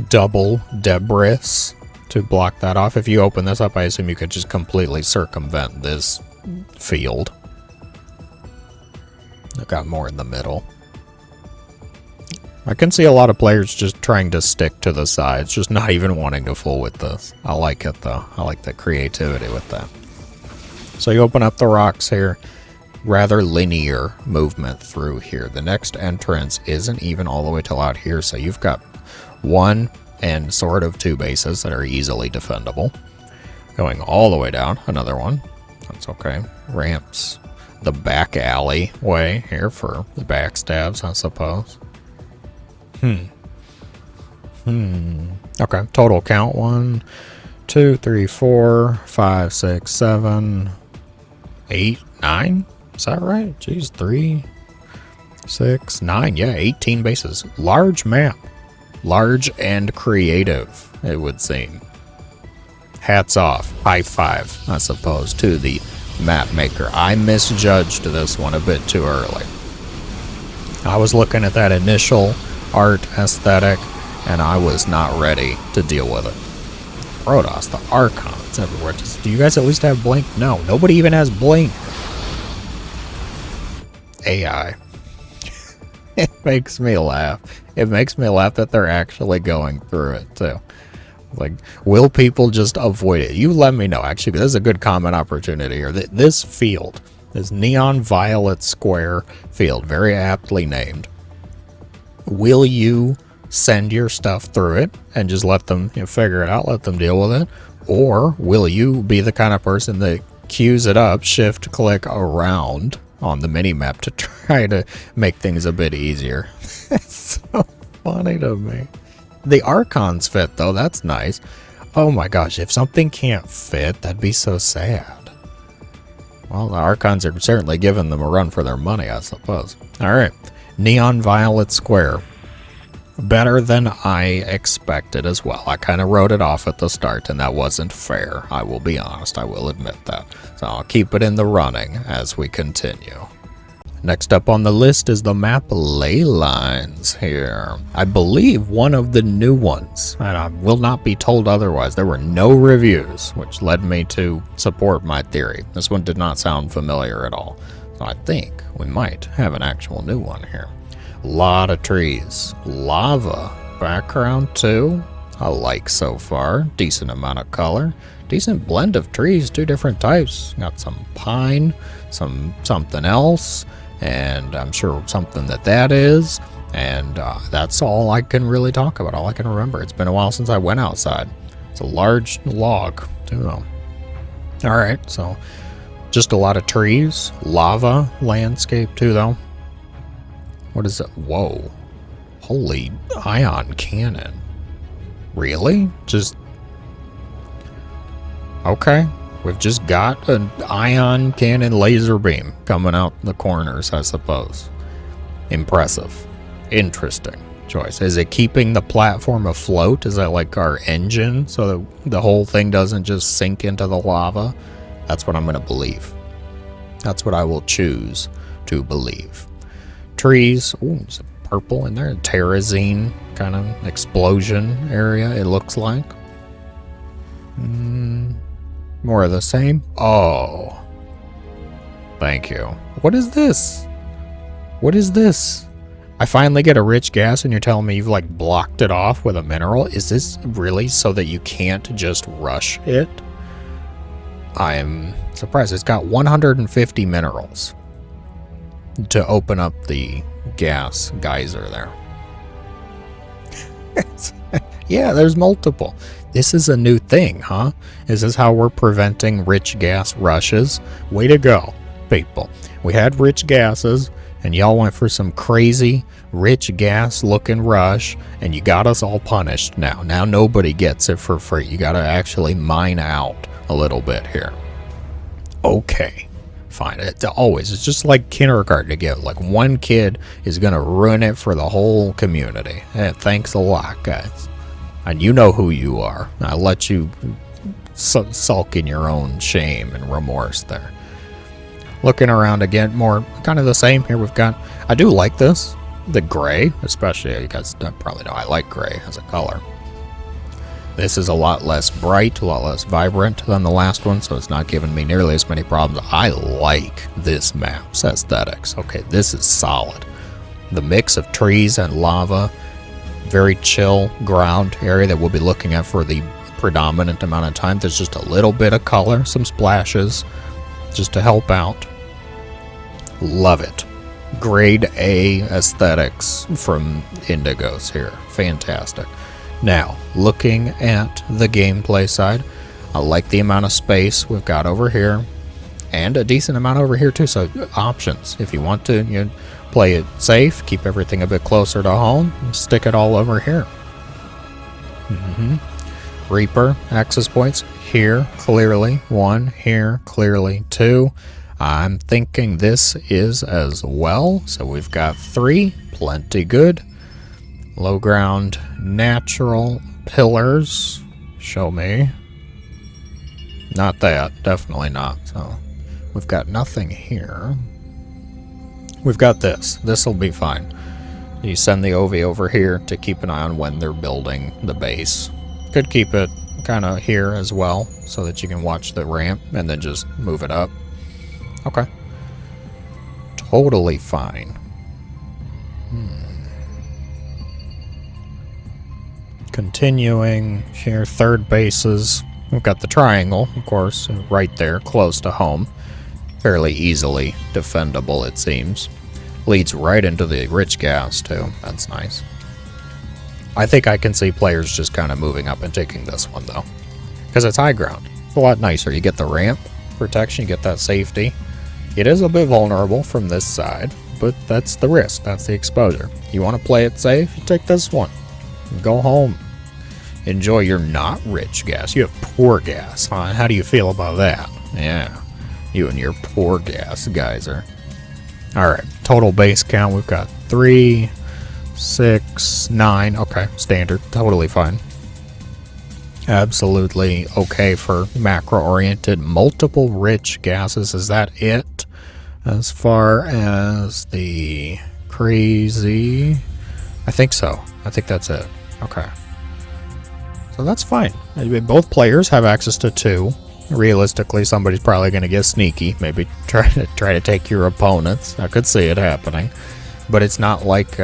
Double debris to block that off. If you open this up, I assume you could just completely circumvent this field. I got more in the middle. I can see a lot of players just trying to stick to the sides, just not even wanting to fool with this. I like it though. I like the creativity with that. So you open up the rocks here. Rather linear movement through here. The next entrance isn't even all the way till out here, so you've got 1 and sort of 2 bases that are easily defendable. Going all the way down, another one. That's okay. Ramps. The back alley way here for the backstabs, I suppose. Okay, total count 1, 2, 3, 4, 5, 6, 7, 8, 9. Is that right? Jeez, 3, 6, 9. Yeah, 18 bases. Large map. Large and creative, it would seem. Hats off. High five, I suppose, to the map maker. I misjudged this one a bit too early. I was looking at that initial art aesthetic, and I was not ready to deal with it. Protoss, the Archons everywhere. Do you guys at least have blink? No, nobody even has blink. AI. It makes me laugh. It makes me laugh that they're actually going through it, too. Like, will people just avoid it? You let me know, actually. This is a good comment opportunity here. This field, this neon violet square field, very aptly named. Will you send your stuff through it and just let them figure it out, let them deal with it? Or will you be the kind of person that queues it up, shift-click around on the mini-map to try to make things a bit easier? It's so funny to me. The Archons fit, though. That's nice. Oh my gosh, if something can't fit, that'd be so sad. Well, the Archons are certainly giving them a run for their money, I suppose. Alright. Neon Violet Square. Better than I expected as well. I kind of wrote it off at the start, and that wasn't fair. I will be honest. I will admit that. So I'll keep it in the running as we continue. Next up on the list is the map Ley Lines here. I believe one of the new ones, and I will not be told otherwise. There were no reviews, which led me to support my theory. This one did not sound familiar at all. So I think we might have an actual new one here. A lot of trees. Lava background too. I like so far. Decent amount of color. Decent blend of trees, 2 different types. Got some pine, something else, and I'm sure something that is. And that's all I can really talk about, all I can remember. It's been a while since I went outside. It's a large log, too, though. Alright, so just a lot of trees. Lava landscape, too, though. What is it? Whoa. Holy ion cannon. Really? Just... Okay. We've just got an ion cannon laser beam coming out the corners, I suppose. Impressive. Interesting choice. Is it keeping the platform afloat? Is that like our engine so that the whole thing doesn't just sink into the lava? That's what I'm going to believe. That's what I will choose to believe. Trees. Ooh, there's a purple in there. A terrazine kind of explosion area, it looks like. More of the same. Oh. Thank you. What is this? What is this? I finally get a rich gas and you're telling me you've like blocked it off with a mineral? Is this really so that you can't just rush it? I am surprised. It's got 150 minerals to open up the gas geyser there. Yeah, there's multiple. This is a new thing, huh? Is this how we're preventing rich gas rushes? Way to go, people. We had rich gases, and y'all went for some crazy rich gas looking rush, and you got us all punished now. Now nobody gets it for free. You gotta actually mine out a little bit here. Okay. Fine. It's just like kindergarten again. Like one kid is gonna ruin it for the whole community. Thanks a lot, guys. And you know who you are. I'll let you sulk in your own shame and remorse there. Looking around again, more kind of the same here. We've got, I do like this, the gray, especially, you guys probably know I like gray as a color. This is a lot less bright, a lot less vibrant than the last one, so it's not giving me nearly as many problems. I like this map's aesthetics. Okay, this is solid. The mix of trees and lava, very chill ground area that we'll be looking at for the predominant amount of time. There's just a little bit of color, some splashes, just to help out. Love it. Grade A aesthetics from Indigos here. Fantastic. Now, looking at the gameplay side, I like the amount of space we've got over here, and a decent amount over here too, so options. If you want to play it safe, keep everything a bit closer to home, stick it all over here. Reaper, access points, here, clearly 1, here, clearly 2. I'm thinking this is as well, so we've got 3, plenty good. Low ground, natural pillars. Show me. Not that. Definitely not. So we've got nothing here. We've got this. This will be fine. You send the OV over here to keep an eye on when they're building the base. Could keep it kind of here as well so that you can watch the ramp and then just move it up. Okay. Totally fine. Continuing here, third bases. We've got the triangle, of course, right there, close to home. Fairly easily defendable, it seems. Leads right into the rich gas, too. That's nice. I think I can see players just kind of moving up and taking this one, though. Because it's high ground. It's a lot nicer. You get the ramp protection, you get that safety. It is a bit vulnerable from this side, but that's the risk. That's the exposure. You want to play it safe? You take this one. Go home. Enjoy your not rich gas. You have poor gas, huh? How do you feel about that? Yeah, you and your poor gas geyser. Alright, total base count, we've got 3, 6, 9. Okay, standard, totally fine. Absolutely okay for macro-oriented. Multiple rich gases, is that it? As far as the crazy, I think so. I think that's it. Okay. So that's fine. I mean, both players have access to 2. Realistically, somebody's probably going to get sneaky. Maybe try to take your opponents. I could see it happening. But it's not like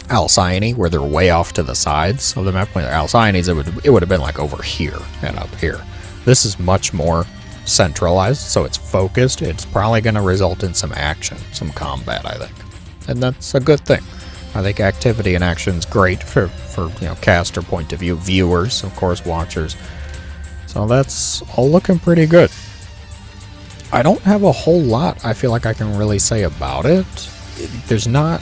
Alcyone, where they're way off to the sides of the map. With Alcyone's, it would have been like over here and up here. This is much more centralized, so it's focused. It's probably going to result in some action, some combat, I think. And that's a good thing. I think activity and action is great for caster point of view, viewers, of course, watchers. So that's all looking pretty good. I don't have a whole lot I feel like I can really say about it. There's not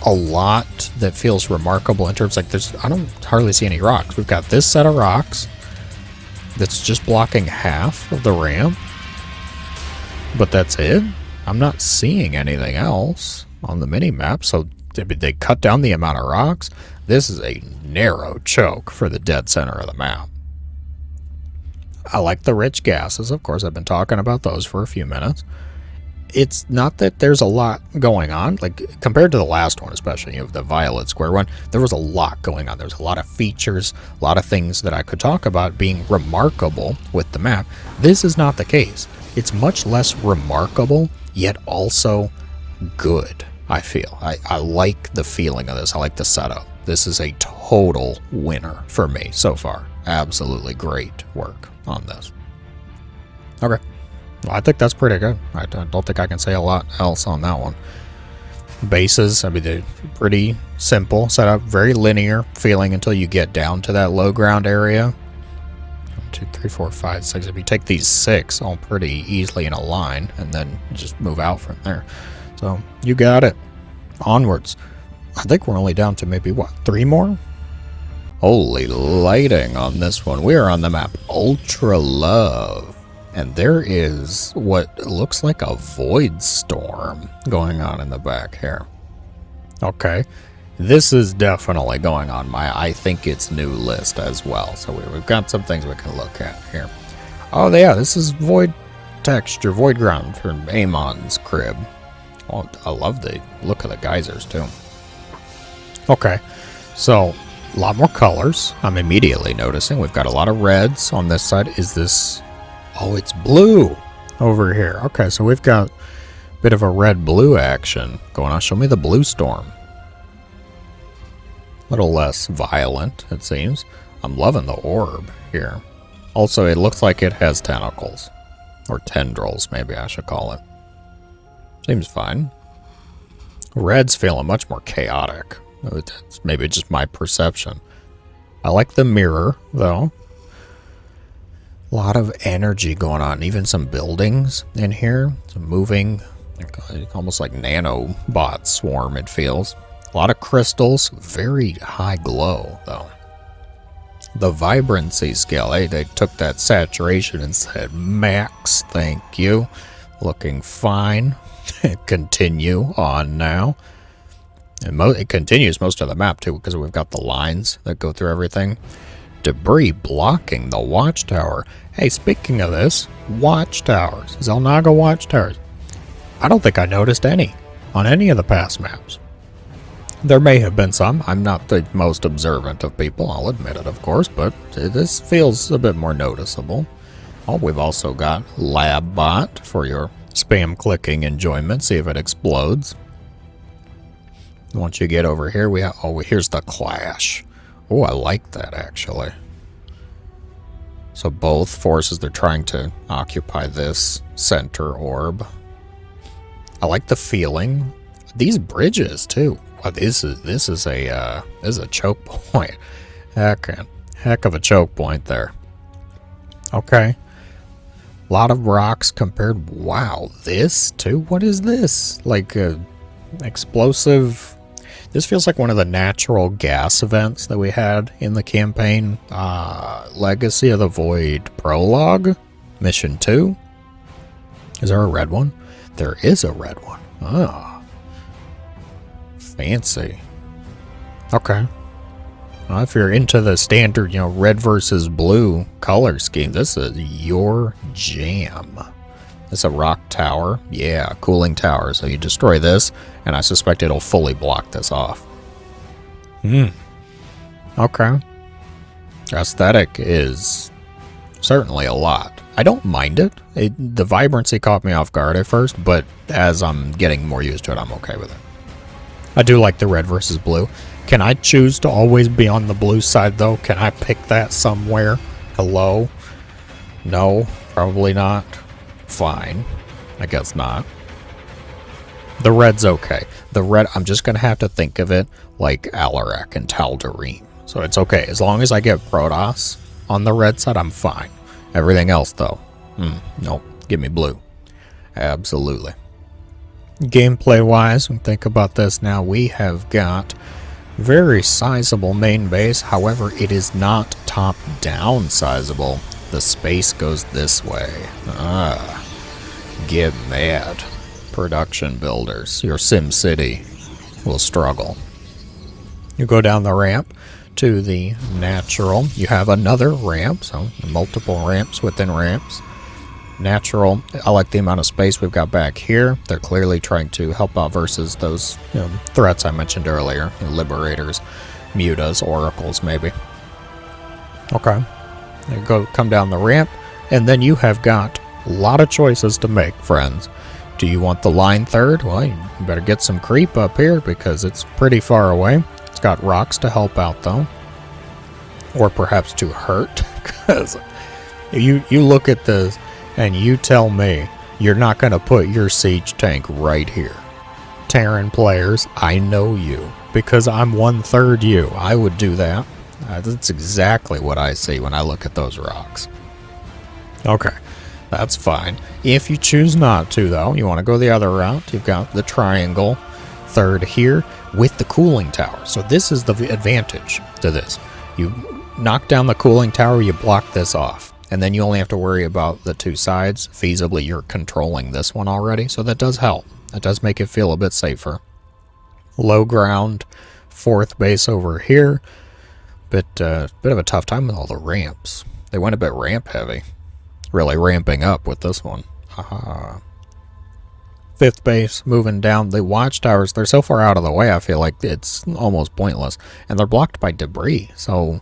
a lot that feels remarkable in terms I don't hardly see any rocks. We've got this set of rocks that's just blocking half of the ramp. But that's it. I'm not seeing anything else on the mini-map, so they cut down the amount of rocks. This is a narrow choke for the dead center of the map. I like the rich gases, of course. I've been talking about those for a few minutes. It's not that there's a lot going on, like compared to the last one, especially the Violet Square one, there was a lot going on. There's a lot of features, a lot of things that I could talk about being remarkable with the map. This is not the case. It's much less remarkable, yet also good, I feel. I like the feeling of this. I like the setup. This is a total winner for me so far. Absolutely great work on this. Okay. Well, I think that's pretty good. I don't think I can say a lot else on that one. Bases, I mean, they're pretty simple setup, very linear feeling until you get down to that low ground area. 1, 2, 3, 4, 5, 6. If you take these 6 all pretty easily in a line and then just move out from there. So you got it. Onwards. I think we're only down to maybe, what, 3 more? Holy lighting on this one. We are on the map Ultralove. And there is what looks like a void storm going on in the back here. Okay. This is definitely going on my I think it's new list as well. So we've got some things we can look at here. Oh yeah, this is void texture, void ground from Amon's crib. Oh, I love the look of the geysers too. Okay. So a lot more colors. I'm immediately noticing we've got a lot of reds on this side. Is this... Oh, it's blue over here. Okay, so we've got a bit of a red-blue action going on. Show me the blue storm. A little less violent, it seems. I'm loving the orb here. Also, it looks like it has tentacles. Or tendrils, maybe I should call it. Seems fine. Red's feeling much more chaotic. It's maybe just my perception. I like the mirror, though. A lot of energy going on. Even some buildings in here. Some moving, almost like nanobot swarm, it feels. A lot of crystals. Very high glow, though. The vibrancy scale, they took that saturation and said, max, thank you. Looking fine. Continue on now. And it continues most of the map, too, because we've got the lines that go through everything. Debris blocking the watchtower. Hey, speaking of this, watchtowers. Zelnaga watchtowers. I don't think I noticed any on any of the past maps. There may have been some. I'm not the most observant of people, I'll admit it, of course, but this feels a bit more noticeable. Oh, we've also got LabBot for your spam clicking enjoyment. See if it explodes. Once you get over here, here's the clash. Oh, I like that, actually. So both forces, they're trying to occupy this center orb. I like the feeling. These bridges, too. Wow, this is a choke point. Heck of a choke point there. Okay. A lot of rocks compared. Wow, this, too? What is this? Like a explosive... This feels like one of the natural gas events that we had in the campaign. Legacy of the Void Prologue, Mission 2. Is there a red one? There is a red one. Oh. Fancy. Okay. Well, if you're into the standard, red versus blue color scheme, this is your jam. It's a rock tower. Yeah, cooling tower. So you destroy this, and I suspect it'll fully block this off. Okay. Aesthetic is certainly a lot. I don't mind it. The vibrancy caught me off guard at first, but as I'm getting more used to it, I'm okay with it. I do like the red versus blue. Can I choose to always be on the blue side, though? Can I pick that somewhere? Hello? No, probably not. Fine. I guess not. The red's okay. The red, I'm just going to have to think of it like Alarak and Tal'Darim. So it's okay. As long as I get Protoss on the red side, I'm fine. Everything else, though, nope. Give me blue. Absolutely. Gameplay-wise, think about this now. We have got very sizable main base. However, it is not top-down sizable. The space goes this way. Get mad. Production builders. Your Sim City will struggle. You go down the ramp to the natural. You have another ramp, so multiple ramps within ramps. Natural. I like the amount of space we've got back here. They're clearly trying to help out versus those threats I mentioned earlier. Liberators, mutas, oracles, maybe. Okay. You come down the ramp, and then you have got a lot of choices to make, friends. Do you want the line third? Well, you better get some creep up here because it's pretty far away. It's got rocks to help out, though. Or perhaps to hurt. Because you look at this and you tell me you're not going to put your siege tank right here. Terran players, I know you. Because I'm 1/3 you. I would do that. That's exactly what I see when I look at those rocks. Okay. That's fine. If you choose not to, though, you want to go the other route. You've got the triangle third here with the cooling tower. So this is the advantage to this. You knock down the cooling tower, you block this off. And then you only have to worry about the two sides. Feasibly, you're controlling this one already. So that does help. That does make it feel a bit safer. Low ground, fourth base over here. Bit of a tough time with all the ramps. They went a bit ramp heavy. Really ramping up with this one. Haha. Fifth base, moving down. The watchtowers, they're so far out of the way, I feel like it's almost pointless. And they're blocked by debris. So,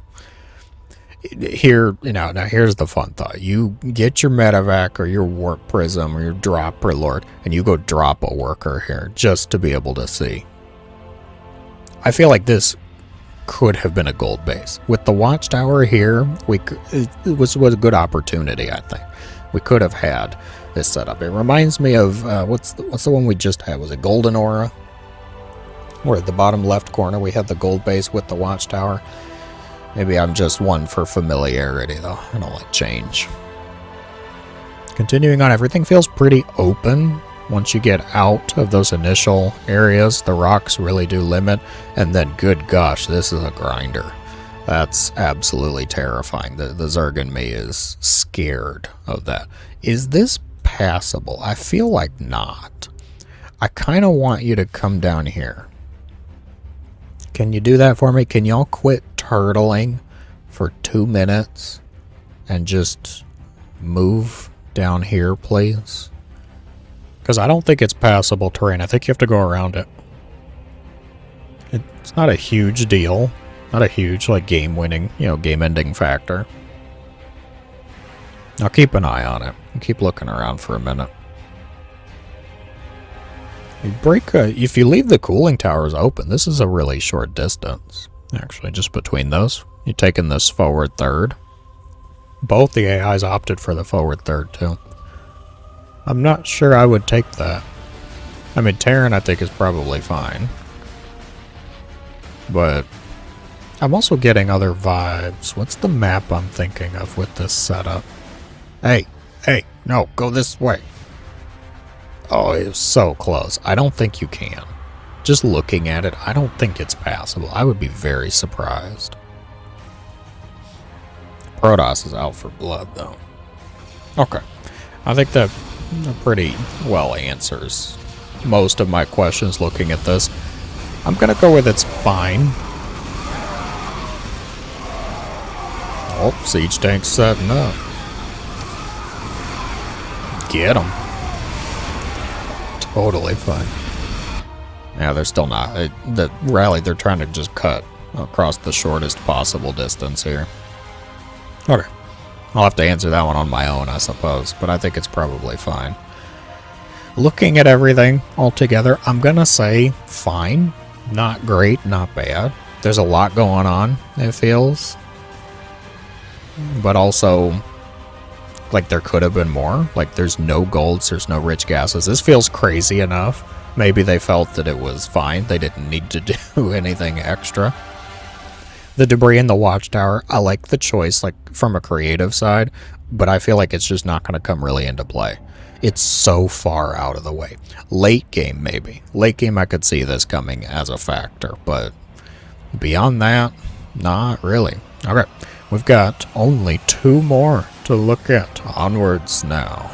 here, now here's the fun thought. You get your medevac or your warp prism or your drop lord, and you go drop a worker here just to be able to see. I feel like this could have been a gold base. With the watchtower here, it was a good opportunity, I think. We could have had this setup. It reminds me of, what's the one we just had? Was it Golden Aura? Where at the bottom left corner we had the gold base with the watchtower. Maybe I'm just one for familiarity, though. I don't like change. Continuing on, everything feels pretty open. Once you get out of those initial areas, the rocks really do limit. And then, good gosh, this is a grinder. That's absolutely terrifying. The Zerg in me is scared of that. Is this passable? I feel like not. I kind of want you to come down here. Can you do that for me? Can y'all quit turtling for 2 minutes and just move down here, please? Because I don't think it's passable terrain. I think you have to go around it. It's not a huge deal. Not a huge, like, game-winning, game-ending factor. I'll keep an eye on it. And keep looking around for a minute. If you leave the cooling towers open, this is a really short distance. Actually, just between those. You're taking this forward third. Both the AIs opted for the forward third, too. I'm not sure I would take that. I mean, Terran, I think, is probably fine. But I'm also getting other vibes. What's the map I'm thinking of with this setup? Hey, no, go this way. Oh, it was so close. I don't think you can. Just looking at it, I don't think it's passable. I would be very surprised. Protoss is out for blood, though. Okay. I think that pretty well answers most of my questions looking at this. I'm going to go with it's fine. Oh, siege tank's setting up. Get him. totally fine. Yeah, they're still not. The rally, they're trying to just cut across the shortest possible distance here. Okay. I'll have to answer that one on my own, I suppose, but I think it's probably fine. Looking at everything altogether, I'm going to say fine. Not great, not bad. There's a lot going on, it feels. But also, like, there could have been more. Like, there's no golds, there's no rich gases. This feels crazy enough. Maybe they felt that it was fine. They didn't need to do anything extra. The debris in the watchtower, I like the choice, like, from a creative side, but I feel like it's just not going to come really into play. It's so far out of the way. Late game, maybe. Late game, I could see this coming as a factor, but beyond that, not really. Okay, we've got only 2 more to look at. Onwards now.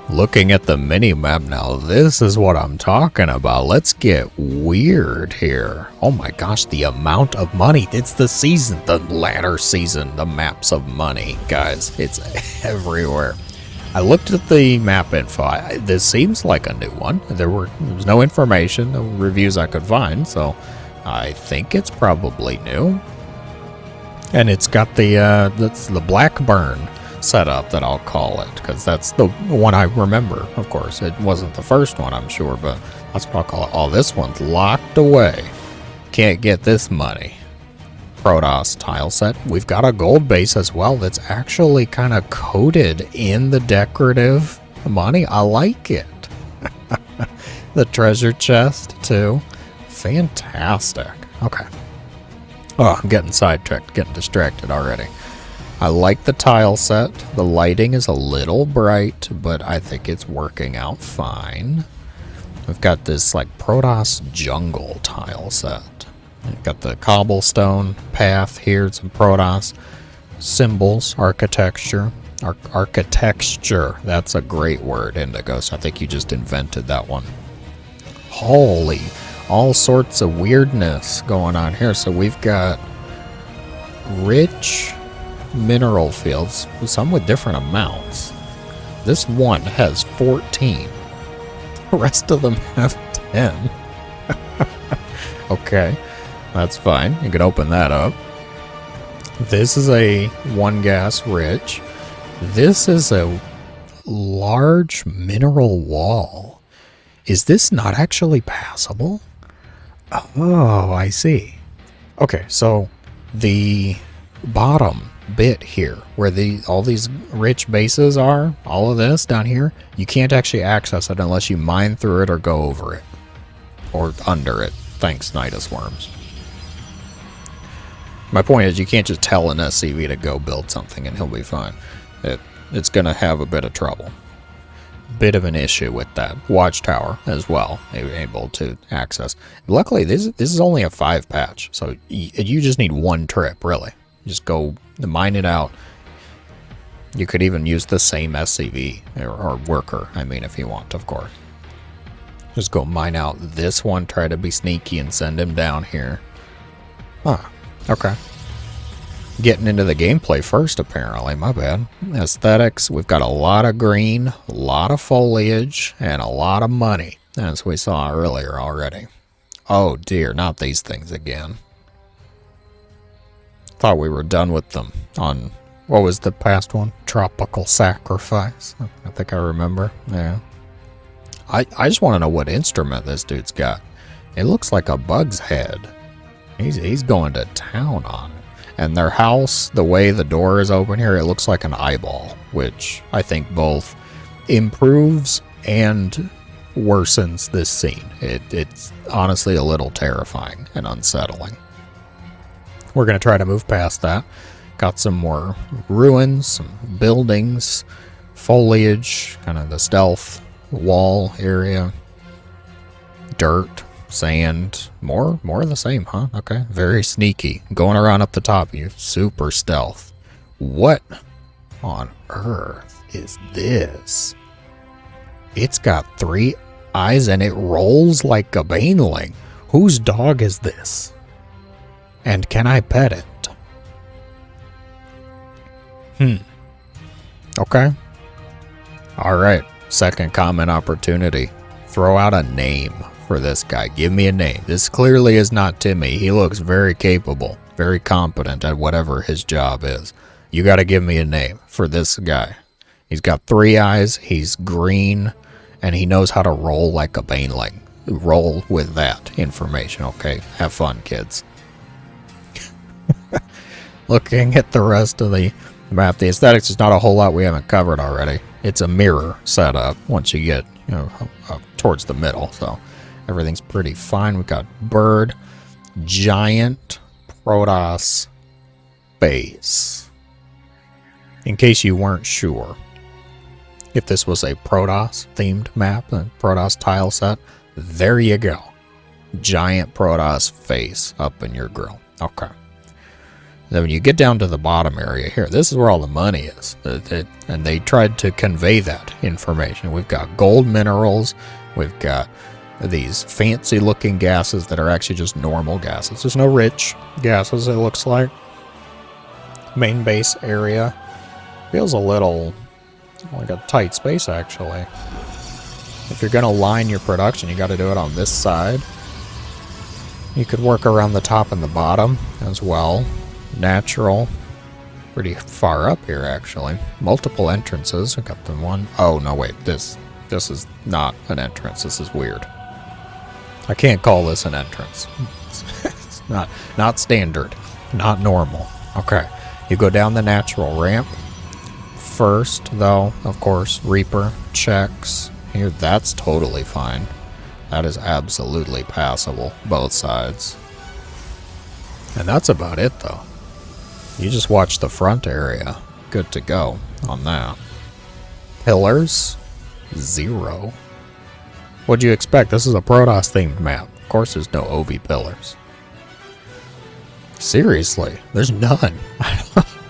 Looking at the mini-map now, this is what I'm talking about. Let's get weird here. Oh my gosh, the amount of money. It's the season, the latter season, the maps of money, guys. It's everywhere. I looked at the map info. This seems like a new one. There was no information, no reviews I could find, so I think it's probably new. And it's got that's the Blackburn setup that I'll call it, because that's the one I remember. Of course, it wasn't the first one, I'm sure, but that's what I'll call it. Oh, this one's locked away. Can't get this money. Protoss tile set. We've got a gold base as well that's actually kind of coated in the decorative money. I like it. The treasure chest too. Fantastic. Okay. Oh, I'm getting sidetracked, getting distracted already. I like the tile set. The lighting is a little bright, but I think it's working out fine. We've got this like Protoss jungle tile set. We've got the cobblestone path here, some Protoss symbols, architecture. Architecture, that's a great word, Indigos. I think you just invented that one. Holy, all sorts of weirdness going on here. So we've got rich mineral fields, some with different amounts. This one has 14. The rest of them have 10. Okay, that's fine. You can open that up. This is a 1 gas rich. This is a large mineral wall. Is this not actually passable? Oh, I see. Okay, so the bottom bit here, where all these rich bases are, all of this down here, you can't actually access it unless you mine through it or go over it. Or under it. Thanks, Nidus Worms. My point is, you can't just tell an SCV to go build something and he'll be fine. It's going to have a bit of trouble. Bit of an issue with that watchtower as well, able to access. Luckily, this is only a 5 patch, so you just need 1 trip, really. Just go mine it out. You could even use the same SCV, or worker, I mean, if you want, of course. Just go mine out this one, try to be sneaky and send him down here. Ah, okay. Getting into the gameplay first, apparently. My bad. Aesthetics, we've got a lot of green, a lot of foliage, and a lot of money, as we saw earlier already. Oh dear, not these things again. Thought we were done with them on, what was the past one? Tropical Sacrifice. I think I remember. Yeah. I just want to know what instrument this dude's got. It looks like a bug's head. He's going to town on it. And their house, the way the door is open here, it looks like an eyeball, which I think both improves and worsens this scene. It's honestly a little terrifying and unsettling. We're going to try to move past that. Got some more ruins, some buildings, foliage, kind of the stealth wall area, dirt, sand, more of the same, huh? Okay, very sneaky. Going around up the top of you, super stealth. What on earth is this? It's got 3 eyes and it rolls like a baneling. Whose dog is this? And can I pet it? Okay. Alright, second comment opportunity. throw out a name for this guy. Give me a name. This clearly is not Timmy. He looks very capable, very competent at whatever his job is. You got to give me a name for this guy. He's got 3 eyes, he's green, and he knows how to roll like a baneling. Roll with that information, okay? Have fun, kids. Looking at the rest of the map, the aesthetics is not a whole lot we haven't covered already. It's a mirror setup once you get, up towards the middle, so everything's pretty fine. We've got bird, giant, Protoss, base. In case you weren't sure, if this was a Protoss themed map, a Protoss tile set, there you go. Giant Protoss face up in your grill. Okay. Then when you get down to the bottom area here, this is where all the money is. And they tried to convey that information. We've got gold minerals. We've got these fancy looking gases that are actually just normal gases. There's no rich gases, it looks like. Main base area feels a little like a tight space, actually. If you're going to line your production, you got to do it on this side. You could work around the top and the bottom as well. Natural. Pretty far up here, actually. Multiple entrances. I got the one. Oh, no, wait. This is not an entrance. This is weird. I can't call this an entrance. It's not standard. Not normal. Okay. You go down the natural ramp. First, though, of course, Reaper checks. Here, that's totally fine. That is absolutely passable, both sides. And that's about it, though. You just watch the front area. Good to go on that. Pillars, 0. What'd you expect? This is a Protoss themed map. Of course there's no OV pillars. Seriously, there's none.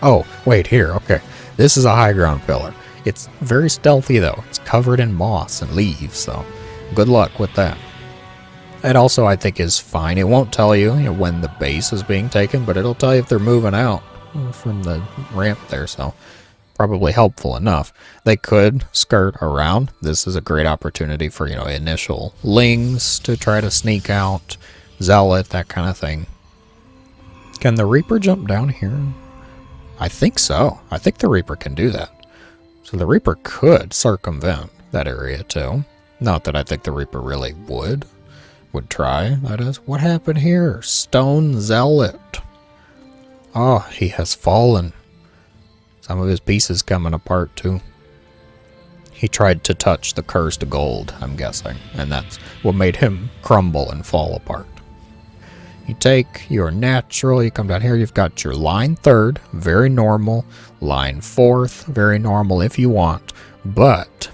Oh, wait, here, okay. This is a high ground pillar. It's very stealthy though. It's covered in moss and leaves, so good luck with that. It also, I think, is fine. It won't tell you, when the base is being taken, but it'll tell you if they're moving out from the ramp there, so probably helpful enough. They could skirt around. This is a great opportunity for, initial lings to try to sneak out, zealot, that kind of thing. Can the Reaper jump down here? I think so. I think the Reaper can do that. So the Reaper could circumvent that area too. Not that I think the Reaper really would try, that is. What happened here? Stone Zealot. Oh, he has fallen. Some of his pieces coming apart too. He tried to touch the cursed gold, I'm guessing, and that's what made him crumble and fall apart. You take your natural, you come down here, you've got your line 3rd, very normal, line 4th, very normal if you want, but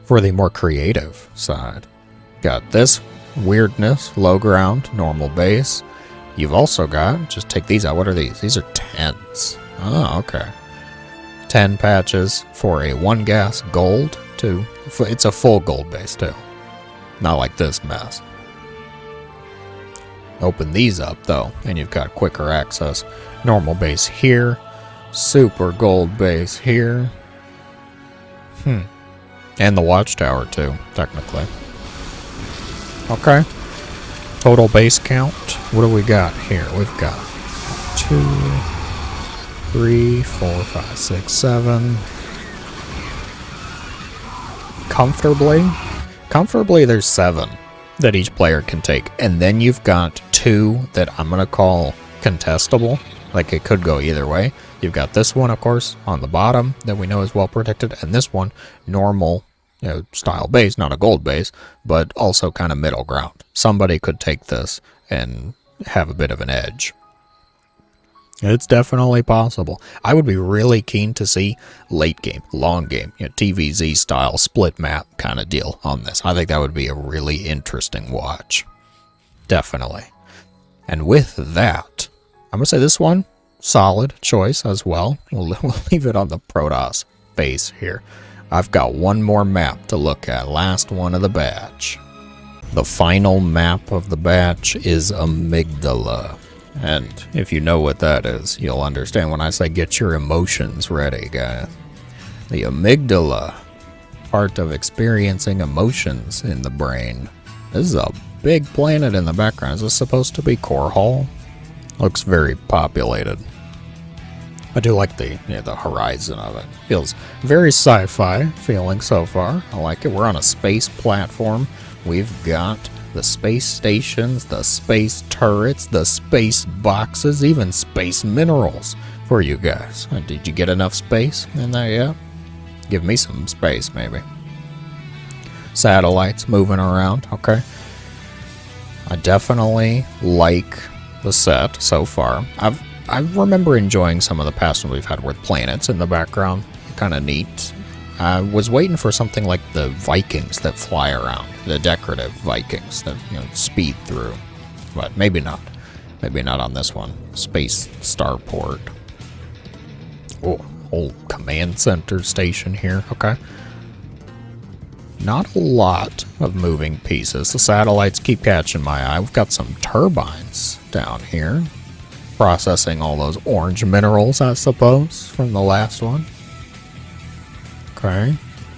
for the more creative side, got this weirdness, low ground, normal base. You've also got, just take these out, what are these? These are 10s. Oh, okay. 10 patches for a 1 gas gold, too. It's a full gold base, too. Not like this mess. Open these up, though, and you've got quicker access. Normal base here. Super gold base here. And the watchtower, too, technically. Okay. Total base count. What do we got here? We've got 2, 3, 4, 5, 6, 7. Comfortably, there's 7 that each player can take. And then you've got 2 that I'm going to call contestable. Like, it could go either way. You've got this one, of course, on the bottom that we know is well protected. And this one, normal style base, not a gold base, but also kind of middle ground. Somebody could take this and have a bit of an edge. It's definitely possible. I would be really keen to see late game, long game, TVZ style split map kind of deal on this. I think that would be a really interesting watch. Definitely. And with that, I'm going to say this one, solid choice as well. We'll leave it on the Protoss base here. I've got one more map to look at, last one of the batch. The final map of the batch is Amygdala. And if you know what that is, you'll understand when I say get your emotions ready, guys. The Amygdala part of experiencing emotions in the brain. This is a big planet in the background. Is this supposed to be Korhal? Looks very populated. I do like the horizon of it. Feels very sci-fi feeling so far. I like it. We're on a space platform. We've got the space stations, the space turrets, the space boxes, even space minerals for you guys. Did you get enough space in there yet? Give me some space, maybe. Satellites moving around. Okay. I definitely like the set so far. I remember enjoying some of the past ones we've had with planets in the background. Kind of neat. I was waiting for something like the Vikings that fly around, the decorative Vikings that speed through, but maybe not. Maybe not on this one. Space starport. Oh, whole command center station here. Okay. Not a lot of moving pieces. The satellites keep catching my eye. We've got some turbines down here. Processing all those orange minerals, I suppose, from the last one. Okay.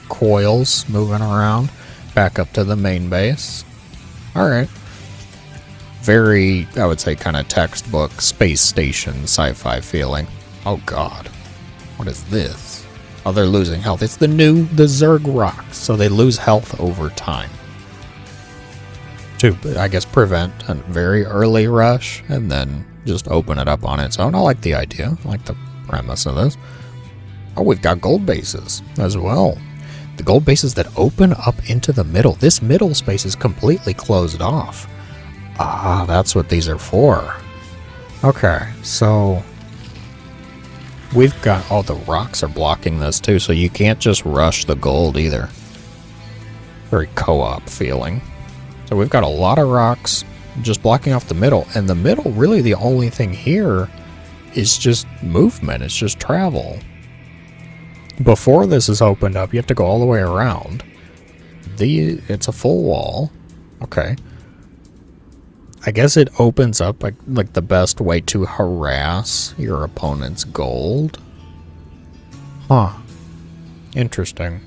Coils moving around. Back up to the main base. Alright. Very, I would say, kind of textbook space station sci-fi feeling. Oh god. What is this? Oh, they're losing health. It's the Zerg rocks, so they lose health over time. To, I guess, prevent a very early rush, and then just open it up on its own. I like the idea. I like the premise of this. Oh, we've got gold bases as well. The gold bases that open up into the middle. This middle space is completely closed off. Ah, that's what these are for. Okay, so we've got, all the rocks are blocking this too, so you can't just rush the gold either. Very co-op feeling. So we've got a lot of rocks just blocking off the middle, and the middle, really the only thing here is just movement. It's just travel. Before this is opened up, you have to go all the way around. It's a full wall. Okay. I guess it opens up like the best way to harass your opponent's gold. Huh. Interesting.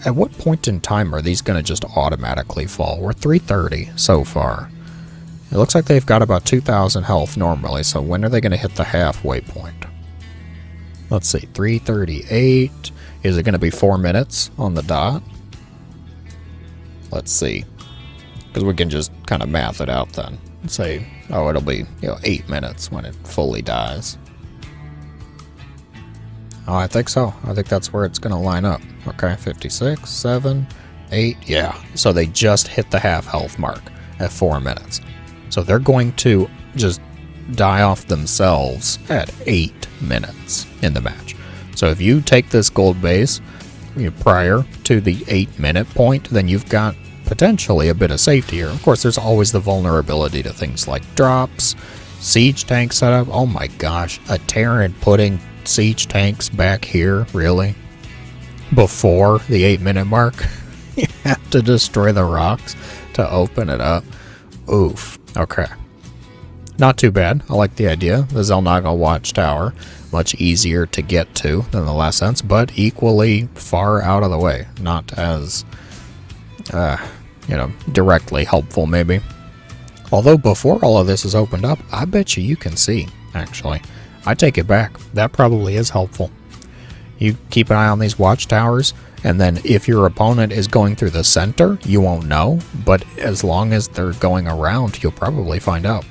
At what point in time are these going to just automatically fall? We're 330 so far. It looks like they've got about 2,000 health normally, so when are they going to hit the halfway point? Let's see, 338. Is it going to be 4 minutes on the dot? Let's see. Because we can just kind of math it out then. Say, oh, it'll be 8 minutes when it fully dies. Oh, I think so. I think that's where it's going to line up. Okay, 56, 7, 8. Yeah, so they just hit the half health mark at 4 minutes. So they're going to just die off themselves at 8 minutes in the match. So if you take this gold base prior to the 8-minute point, then you've got potentially a bit of safety here. Of course, there's always the vulnerability to things like drops, siege tank setup. Oh my gosh, a Terran putting siege tanks back here, really? Before the 8-minute mark? You have to destroy the rocks to open it up. Oof. Okay. Not too bad. I like the idea. The Xel'Naga Watchtower, much easier to get to than the last sense, but equally far out of the way. Not as, directly helpful, maybe. Although before all of this is opened up, I bet you can see, actually. I take it back. That probably is helpful. You keep an eye on these watchtowers, and then if your opponent is going through the center, you won't know, but as long as they're going around, you'll probably find out.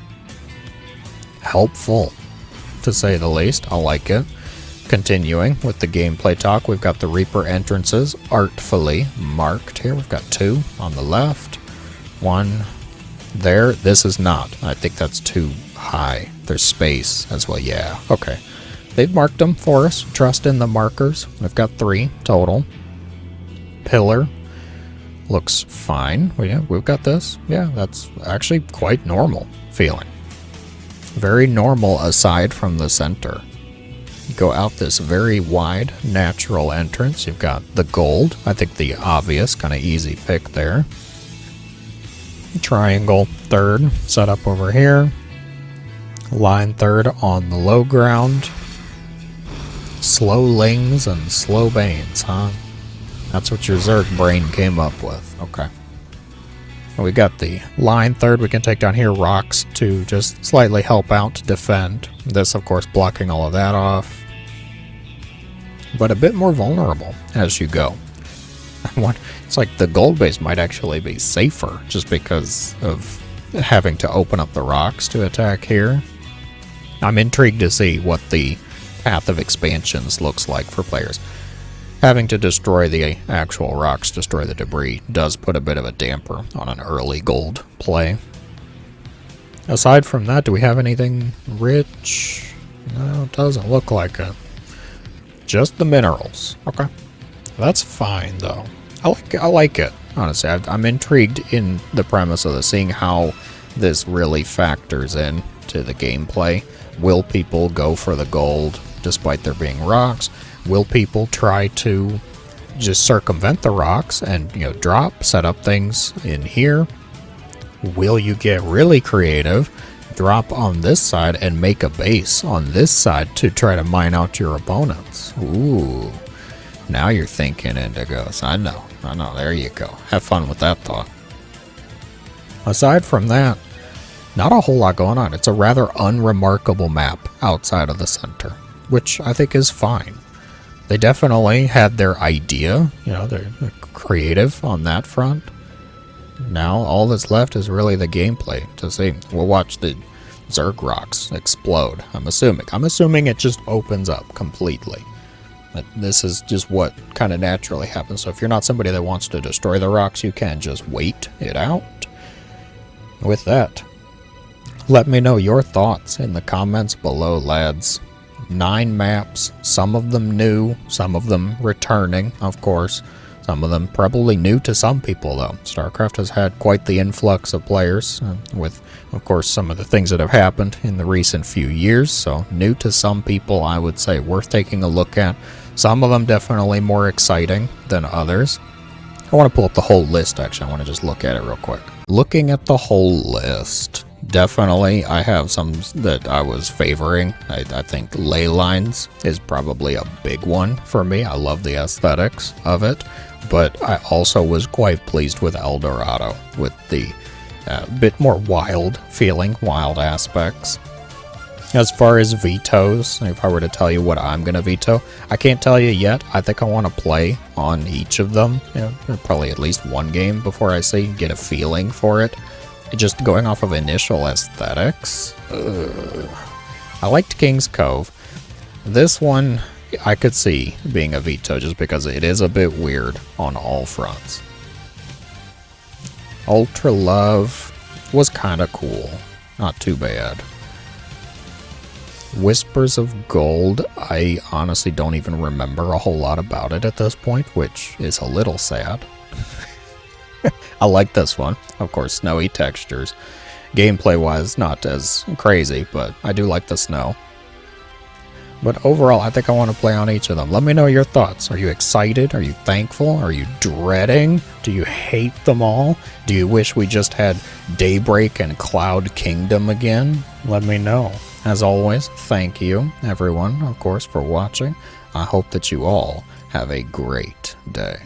Helpful, to say the least. I like it. Continuing with the gameplay talk, we've got the Reaper entrances artfully marked here. We've got 2 on the left, 1 there. This is not. I think that's too high. There's space as well. Yeah, okay. They've marked them for us. Trust in the markers. We've got 3 total. Pillar looks fine. Well, yeah, we've got this. Yeah, that's actually quite normal feeling. Very normal aside from the center. You go out this very wide natural entrance. You've got the gold. I think the obvious kind of easy pick there. Triangle third set up over here. Line third on the low ground. Slow lings and slow banes, huh? That's what your Zerg brain came up with. Okay. We got the line third. We can take down here rocks to just slightly help out to defend. This, of course, blocking all of that off. But a bit more vulnerable as you go. It's like the gold base might actually be safer just because of having to open up the rocks to attack here. I'm intrigued to see what the path of expansions looks like for players. Having to destroy the actual rocks, destroy the debris, does put a bit of a damper on an early gold play. Aside from that, do we have anything rich? No, it doesn't look like it. Just the minerals. Okay. That's fine, though. I like it, honestly. I'm intrigued in the premise of this, seeing how this really factors in to the gameplay. Will people go for the gold despite there being rocks? Will people try to just circumvent the rocks and, drop, set up things in here? Will you get really creative, drop on this side, and make a base on this side to try to mine out your opponents? Ooh, now you're thinking, Indigos. I know, there you go. Have fun with that thought. Aside from that, not a whole lot going on. It's a rather unremarkable map outside of the center, which I think is fine. They definitely had their idea, they're creative on that front. Now all that's left is really the gameplay to see. We'll watch the Zerg rocks explode, I'm assuming it just opens up completely. But this is just what kind of naturally happens. So if you're not somebody that wants to destroy the rocks, you can just wait it out. With that, let me know your thoughts in the comments below, lads. 9 maps, some of them new, some of them returning, of course. Some of them probably new to some people, though. Starcraft has had quite the influx of players, with, of course, some of the things that have happened in the recent few years. So, new to some people, I would say, worth taking a look at. Some of them definitely more exciting than others. I want to pull up the whole list, actually. I want to just look at it real quick. Looking at the whole list, definitely I have some that I was favoring. I think Ley Lines is probably a big one for me. I love the aesthetics of it. But I also was quite pleased with Dorado, with the bit more wild feeling, wild aspects. As far as vetoes, if I were to tell you what I'm going to veto, I can't tell you yet. I think I want to play on each of them, probably at least one game before I say get a feeling for it. Just going off of initial aesthetics, I liked King's Cove. This one I could see being a veto just because it is a bit weird on all fronts. Ultralove was kind of cool, not too bad. Whispers of Gold, I honestly don't even remember a whole lot about it at this point, which is a little sad. I like this one. Of course, snowy textures. Gameplay-wise, not as crazy, but I do like the snow. But overall, I think I want to play on each of them. Let me know your thoughts. Are you excited? Are you thankful? Are you dreading? Do you hate them all? Do you wish we just had Daybreak and Cloud Kingdom again? Let me know. As always, thank you, everyone, of course, for watching. I hope that you all have a great day.